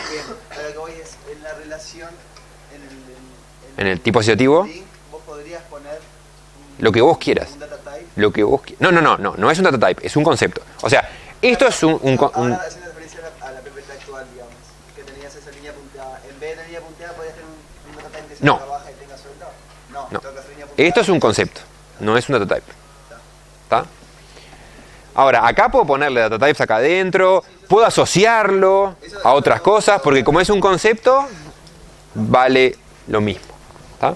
Bien, lo que voy es, en la relación, en el tipo asociativo, link, vos podrías poner lo que vos quieras. un data type. Lo que vos quieras. No es un data type, es un concepto. O sea, esto es Ahora haciendo referencia a la PPT actual, digamos, que tenías esa línea punteada. En vez de la línea punteada podías tener un data type que se No. trabaja y tenga sueldo. No. No. Tengo que hacer línea punteada. Esto es un concepto, no es un data type. ¿Está? Ahora, acá puedo ponerle data types acá adentro, puedo asociarlo a otras cosas, porque como es un concepto, vale lo mismo. ¿Tá?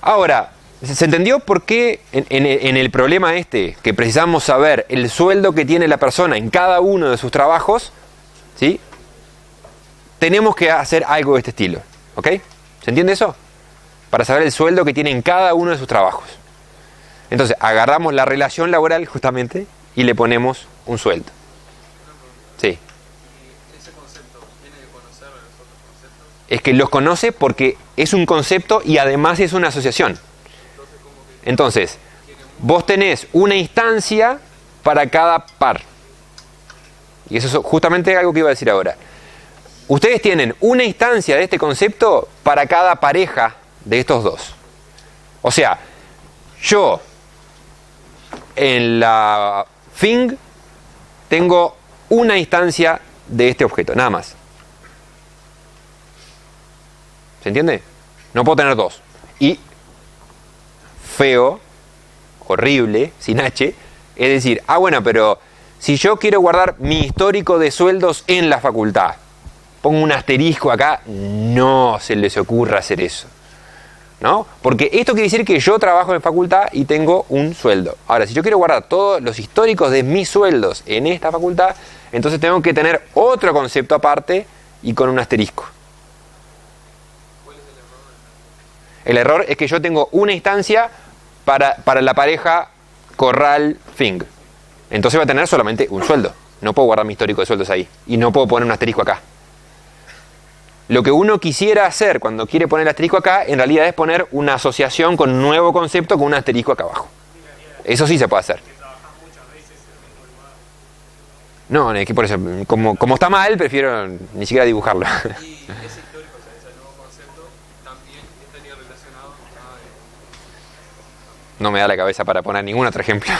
Ahora, ¿se entendió por qué en el problema este, que precisamos saber el sueldo que tiene la persona en cada uno de sus trabajos, ¿sí? Tenemos que hacer algo de este estilo, ¿ok? ¿Se entiende eso? Para saber el sueldo que tiene en cada uno de sus trabajos. Entonces, agarramos la relación laboral justamente y le ponemos un sueldo. Sí. ¿Ese concepto tiene que conocer los otros conceptos? Es que los conoce porque es un concepto y además es una asociación. Entonces, vos tenés una instancia para cada par. Y eso es justamente algo que iba a decir ahora. Ustedes tienen una instancia de este concepto para cada pareja de estos dos. O sea, yo en la thing tengo una instancia de este objeto, nada más. ¿Se entiende? No puedo tener dos. Y feo, horrible, sin H, es decir, bueno, pero si yo quiero guardar mi histórico de sueldos en la facultad, pongo un asterisco acá, no se les ocurra hacer eso. ¿No? Porque esto quiere decir que yo trabajo en facultad y tengo un sueldo. Ahora, si yo quiero guardar todos los históricos de mis sueldos en esta facultad, entonces tengo que tener otro concepto aparte y con un asterisco. ¿Cuál es el error? El error es que yo tengo una instancia para la pareja corral-thing. Entonces va a tener solamente un sueldo. No puedo guardar mi histórico de sueldos ahí. Y no puedo poner un asterisco acá. Lo que uno quisiera hacer cuando quiere poner el asterisco acá, en realidad es poner una asociación con un nuevo concepto con un asterisco acá abajo. Eso sí se puede hacer. No, es que por eso, como está mal, prefiero ni siquiera dibujarlo. Y ese histórico, o sea, ese nuevo concepto, también estaría relacionado a... No me da la cabeza para poner ningún otro ejemplo.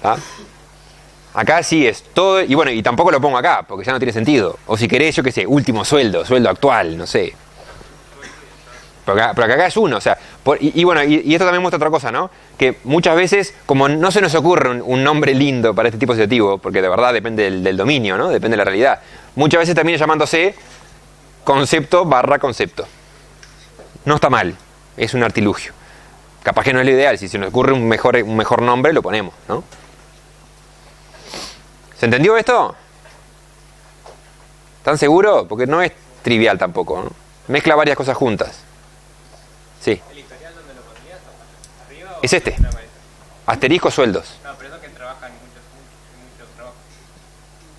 ¿Ah? Acá sí es todo, y bueno, y tampoco lo pongo acá, porque ya no tiene sentido. O si querés, yo qué sé, último sueldo, sueldo actual, no sé. Pero acá es uno, o sea, bueno, y esto también muestra otra cosa, ¿no? Que muchas veces, como no se nos ocurre un nombre lindo para este tipo asociativo, porque de verdad depende del dominio, ¿no? Depende de la realidad. Muchas veces termina llamándose concepto barra concepto. No está mal, es un artilugio. Capaz que no es lo ideal, si se nos ocurre un mejor nombre, lo ponemos, ¿no? ¿Se entendió esto? ¿Están seguros? Porque no es trivial tampoco, ¿no? Mezcla varias cosas juntas. Sí. ¿El historial dónde lo pondrías? ¿Arriba o Es este. en la pared? Asterisco sueldos. No, pero eso que trabajan en muchos trabajos.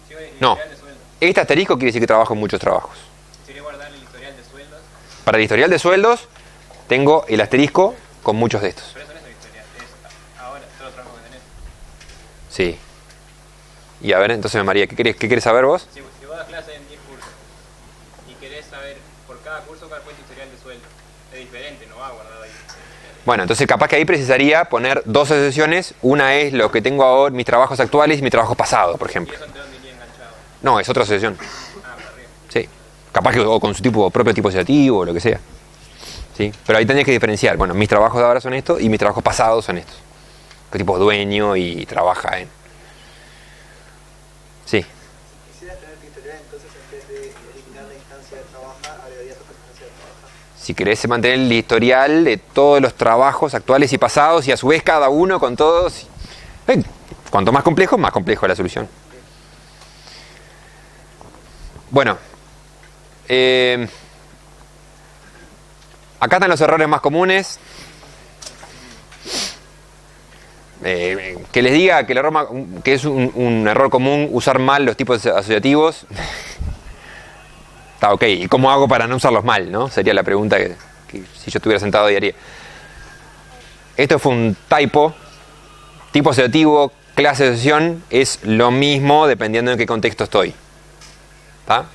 Sí, el No. historial de sueldos. Este asterisco quiere decir que trabajo en muchos trabajos. Sería guardar el historial de sueldos. Para el historial de sueldos, tengo el asterisco con muchos de estos. Pero eso no es el historial, es ahora, todos los trabajos que tenés. Sí. Y a ver, entonces María, ¿qué querés saber vos? Si vos das clase en 10 cursos y querés saber por cada curso cuál fue tu historial de sueldo, es diferente, no va guardado ahí. Bueno, entonces capaz que ahí precisaría poner dos asociaciones. Una es lo que tengo ahora, mis trabajos actuales y mis trabajos pasados, por ¿Y ejemplo. eso de dónde iría enganchado? No, es otra asociación. Ah, para arriba. Sí. Capaz que o con su propio tipo asociativo o lo que sea. Sí. Pero ahí tendrías que diferenciar. Bueno, mis trabajos de ahora son estos y mis trabajos pasados son estos. ¿Qué tipo dueño y trabaja en? Sí. Si quisieras tener tu historial, entonces en vez de eliminar la instancia de trabajar, agregarías otra instancia de trabajar. Si querés mantener el historial de todos los trabajos actuales y pasados y a su vez cada uno con todos. Cuanto más complejo es la solución. Bueno. Acá están los errores más comunes. Que les diga que, que es un error común usar mal los tipos asociativos. Está ok. ¿Y cómo hago para no usarlos mal? ¿No? Sería la pregunta que si yo estuviera sentado ahí haría. Esto fue un typo. Tipo asociativo, clase de asociación es lo mismo dependiendo en qué contexto estoy. ¿Está?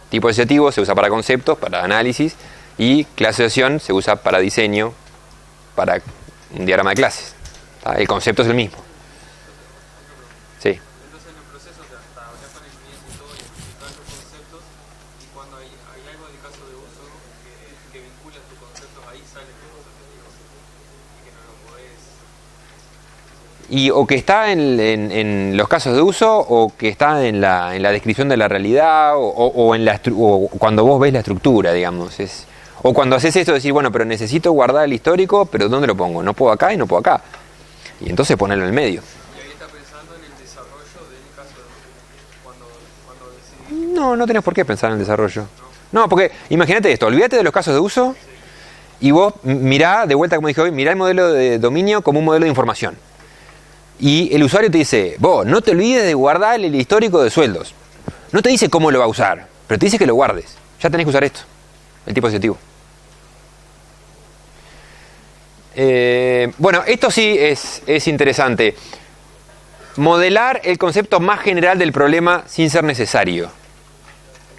Tipo asociativo se usa para conceptos, para análisis, y clase de asociación se usa para diseño, para un diagrama de clases. ¿Está? El concepto es el mismo. Sí. Entonces en el proceso de hasta hablar con el cliente y todo y explicar los conceptos, y cuando hay algo del caso de uso que vincula tus conceptos, ahí salen los objetivos y que no lo podés o que está en los casos de uso, o que está en la descripción de la realidad, o cuando vos ves la estructura, digamos. O cuando haces esto, decir, bueno, pero necesito guardar el histórico, pero ¿dónde lo pongo? No puedo acá y no puedo acá. Y entonces ponerlo en el medio. Y ahí está pensando en el desarrollo del caso de cuando decidís. No tenés por qué pensar en el desarrollo. No, porque imagínate esto, olvídate de los casos de uso y vos mirá, de vuelta como dije hoy, mirá el modelo de dominio como un modelo de información. Y el usuario te dice, vos, no te olvides de guardar el histórico de sueldos. No te dice cómo lo va a usar, pero te dice que lo guardes. Ya tenés que usar esto, el tipo asociativo. Bueno, esto sí es interesante. Modelar el concepto más general del problema sin ser necesario.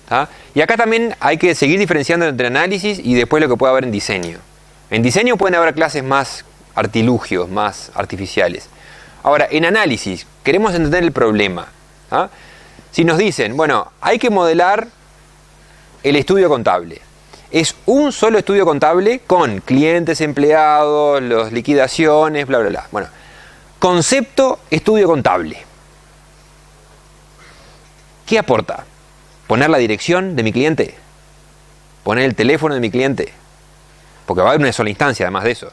¿Ah? Y acá también hay que seguir diferenciando entre análisis y después lo que puede haber en diseño. En diseño pueden haber clases más artilugios, más artificiales. Ahora, en análisis, queremos entender el problema. ¿Ah? Si nos dicen, bueno, hay que modelar el estudio contable. Es un solo estudio contable con clientes, empleados, las liquidaciones, bla, bla, bla. Bueno, concepto estudio contable. ¿Qué aporta? Poner la dirección de mi cliente. Poner el teléfono de mi cliente. Porque va a haber una sola instancia además de eso.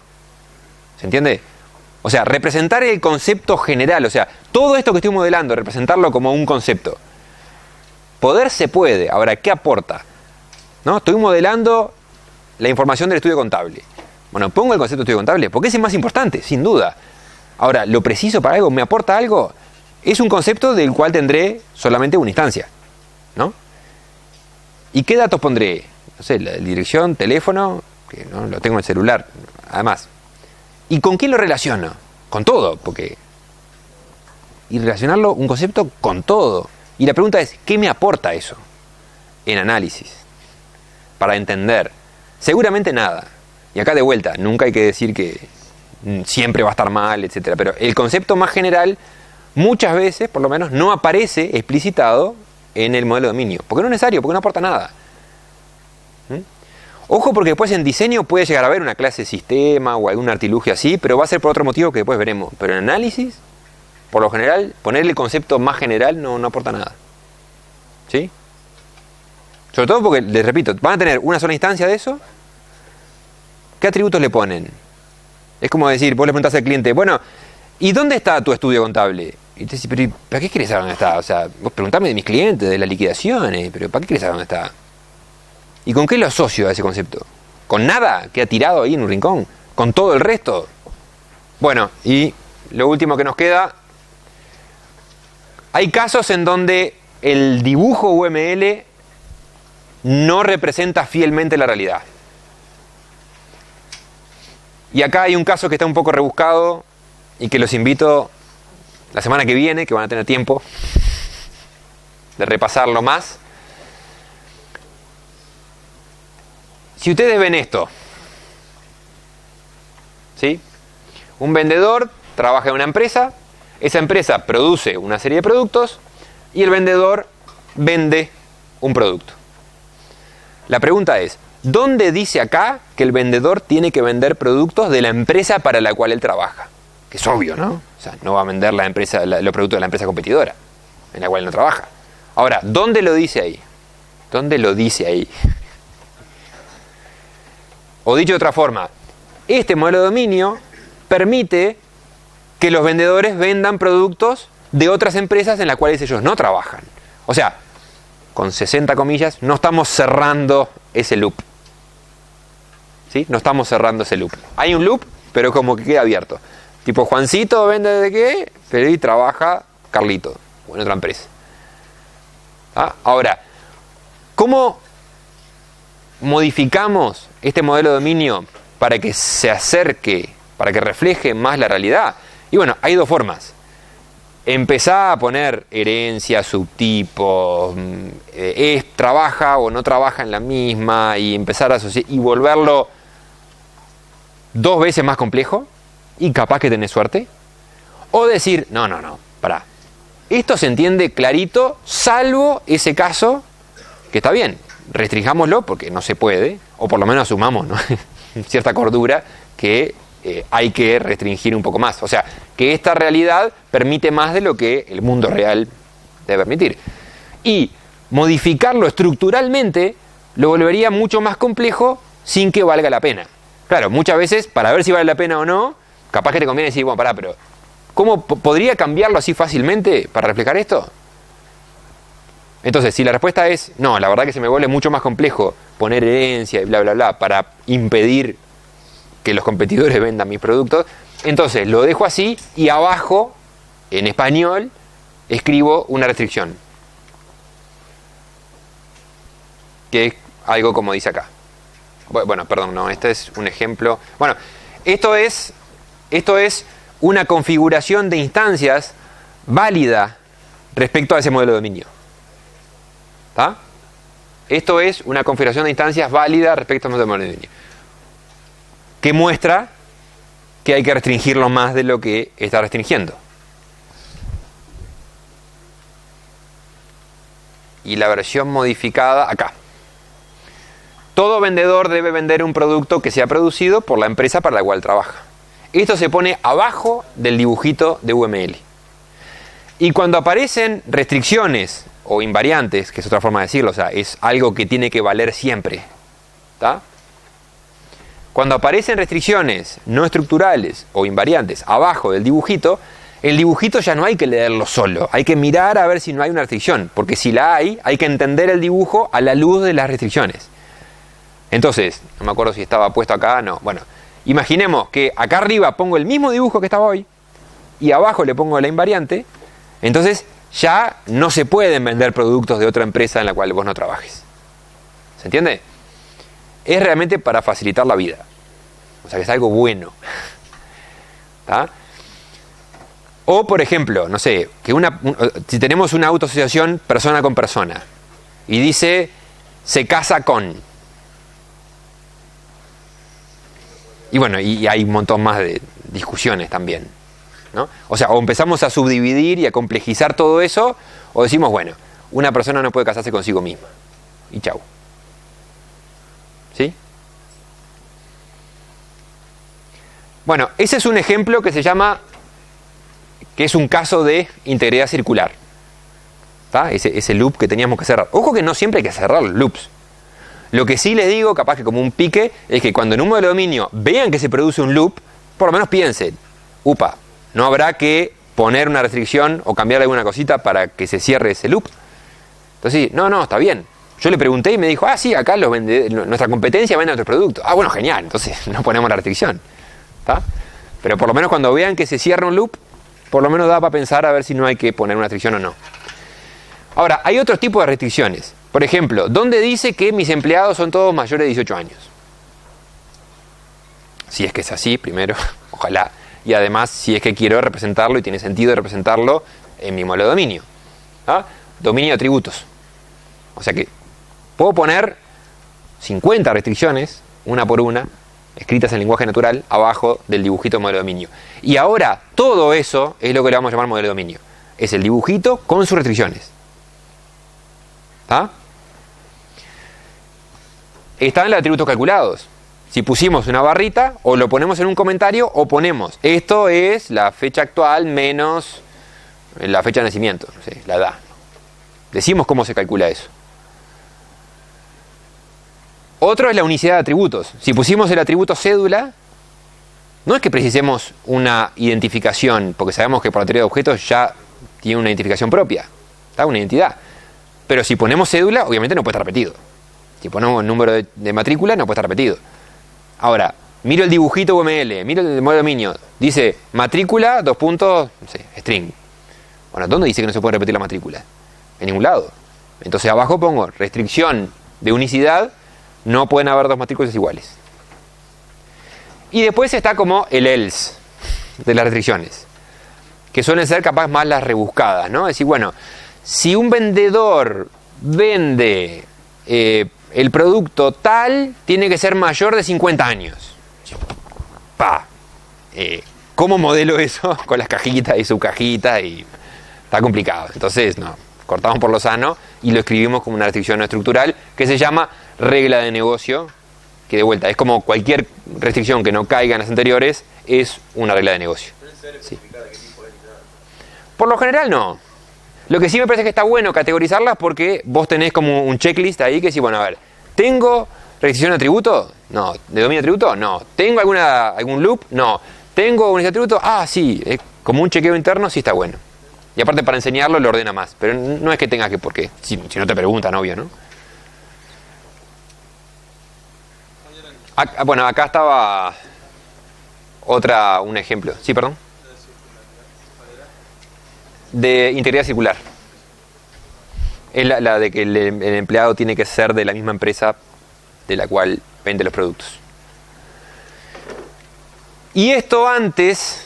¿Se entiende? O sea, representar el concepto general. O sea, todo esto que estoy modelando, representarlo como un concepto. Poder se puede. Ahora, ¿qué aporta? ¿No? Estoy modelando la información del estudio contable. Bueno, pongo el concepto de estudio contable porque ese es más importante, sin duda. Ahora, ¿lo preciso para algo? ¿Me aporta algo? Es un concepto del cual tendré solamente una instancia, ¿no? ¿Y qué datos pondré? No sé, la dirección, teléfono, que no lo tengo en el celular, además. ¿Y con qué lo relaciono? Con todo, porque... Y relacionarlo, un concepto, con todo. Y la pregunta es, ¿qué me aporta eso en análisis? Para entender. Seguramente nada. Y acá de vuelta, nunca hay que decir que siempre va a estar mal, etcétera. Pero el concepto más general, muchas veces, por lo menos, no aparece explicitado en el modelo de dominio. Porque no es necesario, porque no aporta nada. Ojo, porque después en diseño puede llegar a haber una clase de sistema o algún artilugio así, pero va a ser por otro motivo que después veremos. Pero en análisis, por lo general, ponerle el concepto más general no aporta nada. ¿Sí? Sobre todo porque, les repito, van a tener una sola instancia de eso. ¿Qué atributos le ponen? Es como decir, vos le preguntás al cliente, bueno, ¿y dónde está tu estudio contable? Y te dice, pero ¿para qué querés saber dónde está? O sea, vos preguntame de mis clientes, de las liquidaciones, pero ¿para qué querés saber dónde está? ¿Y con qué lo asocio a ese concepto? ¿Con nada que ha tirado ahí en un rincón? ¿Con todo el resto? Bueno, y lo último que nos queda, hay casos en donde el dibujo UML no representa fielmente la realidad. Y acá hay un caso que está un poco rebuscado y que los invito la semana que viene, que van a tener tiempo de repasarlo más. Si ustedes ven esto, ¿sí? Un vendedor trabaja en una empresa, esa empresa produce una serie de productos y el vendedor vende un producto. La pregunta es, ¿dónde dice acá que el vendedor tiene que vender productos de la empresa para la cual él trabaja? Que es obvio, ¿no? O sea, no va a vender los productos de la empresa competidora en la cual él no trabaja. Ahora, ¿dónde lo dice ahí? ¿Dónde lo dice ahí? O dicho de otra forma, este modelo de dominio permite que los vendedores vendan productos de otras empresas en las cuales ellos no trabajan. O sea, con 60 comillas, no estamos cerrando ese loop. ¿Sí? No estamos cerrando ese loop. Hay un loop, pero como que queda abierto. Tipo, Juancito vende de qué, pero ahí trabaja Carlito, o en otra empresa. ¿Ah? Ahora, ¿cómo modificamos este modelo de dominio para que se acerque, para que refleje más la realidad? Y bueno, hay dos formas. Empezar a poner herencia, subtipos, trabaja o no trabaja en la misma, y empezar a asociar y volverlo 2 veces más complejo y capaz que tenés suerte. O decir, no, pará. Esto se entiende clarito, salvo ese caso que está bien. Restringámoslo porque no se puede, o por lo menos asumamos, ¿no? Cierta cordura que hay que restringir un poco más. O sea, que esta realidad permite más de lo que el mundo real debe permitir. Y modificarlo estructuralmente lo volvería mucho más complejo sin que valga la pena. Claro, muchas veces, para ver si vale la pena o no, capaz que te conviene decir, bueno, pará, pero ¿cómo podría cambiarlo así fácilmente para reflejar esto? Entonces, si la respuesta es, no, la verdad que se me vuelve mucho más complejo poner herencia y bla, bla, bla, para impedir que los competidores vendan mis productos, entonces lo dejo así y abajo, en español, escribo una restricción. Que es algo como dice acá. Bueno, perdón, no, este es un ejemplo. Bueno, esto es una configuración de instancias válida respecto a ese modelo de dominio. ¿Está? Esto es una configuración de instancias válida respecto a ese modelo de dominio. Que muestra que hay que restringirlo más de lo que está restringiendo. Y la versión modificada acá. Todo vendedor debe vender un producto que sea producido por la empresa para la cual trabaja. Esto se pone abajo del dibujito de UML. Y cuando aparecen restricciones o invariantes, que es otra forma de decirlo, o sea, es algo que tiene que valer siempre, ¿está? Cuando aparecen restricciones no estructurales o invariantes abajo del dibujito, el dibujito ya no hay que leerlo solo, hay que mirar a ver si no hay una restricción, porque si la hay que entender el dibujo a la luz de las restricciones. Entonces, no me acuerdo si estaba puesto acá, no, bueno, imaginemos que acá arriba pongo el mismo dibujo que estaba hoy y abajo le pongo la invariante, entonces ya no se pueden vender productos de otra empresa en la cual vos no trabajes. ¿Se entiende? Es realmente para facilitar la vida. O sea que es algo bueno. ¿Tá? O por ejemplo, no sé, que si tenemos una autoasociación persona con persona y dice se casa con. Y bueno, y hay un montón más de discusiones también, ¿no? O sea, o empezamos a subdividir y a complejizar todo eso, o decimos, bueno, una persona no puede casarse consigo misma. Y chau. ¿Sí? Bueno, ese es un ejemplo que se llama, que es un caso de integridad circular. ¿Está? Ese loop que teníamos que cerrar. Ojo que no siempre hay que cerrar los loops. Lo que sí les digo, capaz que como un pique, es que cuando en un modelo de dominio vean que se produce un loop, por lo menos piensen, upa, no habrá que poner una restricción o cambiar alguna cosita para que se cierre ese loop. Entonces sí, no, está bien. Yo le pregunté y me dijo, sí, acá nuestra competencia vende nuestros productos. Bueno, genial, entonces no ponemos la restricción. ¿Está? Pero por lo menos cuando vean que se cierra un loop, por lo menos da para pensar a ver si no hay que poner una restricción o no. Ahora, hay otros tipos de restricciones. Por ejemplo, ¿dónde dice que mis empleados son todos mayores de 18 años? Si es que es así, primero, ojalá. Y además, si es que quiero representarlo y tiene sentido representarlo en mi modelo de dominio. ¿Ah? Dominio de atributos. O sea que puedo poner 50 restricciones, una por una, escritas en lenguaje natural, abajo del dibujito de modelo de dominio. Y ahora, todo eso es lo que le vamos a llamar modelo de dominio. Es el dibujito con sus restricciones. ¿Está? Están los atributos calculados. Si pusimos una barrita, o lo ponemos en un comentario, o ponemos, esto es la fecha actual menos la fecha de nacimiento, no sé, la edad. Decimos cómo se calcula eso. Otro es la unicidad de atributos. Si pusimos el atributo cédula, no es que precisemos una identificación, porque sabemos que por la teoría de objetos ya tiene una identificación propia, ¿está? Una identidad. Pero si ponemos cédula, obviamente no puede estar repetido. Si ponemos el número de matrícula, no puede estar repetido. Ahora, miro el dibujito UML, miro el modelo de dominio, dice matrícula, no sé, string. Bueno, ¿dónde dice que no se puede repetir la matrícula? En ningún lado. Entonces abajo pongo restricción de unicidad, no pueden haber dos matrículas iguales. Y después está como el else de las restricciones, que suelen ser capaz más las rebuscadas, ¿no? Es decir, bueno, si un vendedor vende el producto tal, tiene que ser mayor de 50 años. ¿Cómo modelo eso? Con las cajitas y subcajitas, y está complicado. Entonces, no, cortamos por lo sano y lo escribimos como una restricción no estructural que se llama regla de negocio, que de vuelta es como cualquier restricción que no caiga en las anteriores, es una regla de negocio. Entonces necesario especificar de qué tipo es ni nada. Por lo general no. Lo que sí me parece que está bueno categorizarlas porque vos tenés como un checklist ahí que sí, bueno, a ver, ¿tengo restricción de atributo? No. ¿De dominio de atributo? No. ¿Tengo algún loop? No. ¿Tengo un atributo? Ah, sí. Como un chequeo interno sí está bueno. Y aparte para enseñarlo lo ordena más. Pero no es que tengas que, porque si no te preguntan, obvio, ¿no? Bueno, acá estaba un ejemplo. Sí, perdón. De integridad circular. Es la de que el empleado tiene que ser de la misma empresa de la cual vende los productos. Y esto antes...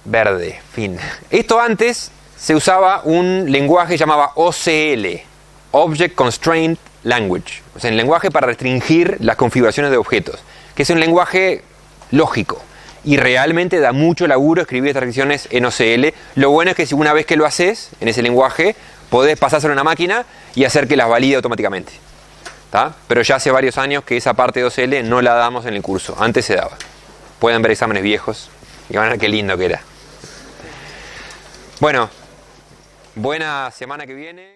Verde, fin. Esto antes se usaba un lenguaje llamado OCL, Object Constraint Language. O sea, un lenguaje para restringir las configuraciones de objetos. Que es un lenguaje lógico. Y realmente da mucho laburo escribir estas restricciones en OCL. Lo bueno es que si una vez que lo haces en ese lenguaje, podés pasárselo a una máquina y hacer que las valide automáticamente. ¿Tá? Pero ya hace varios años que esa parte de OCL no la damos en el curso. Antes se daba. Pueden ver exámenes viejos y van a ver qué lindo que era. Bueno, buena semana que viene.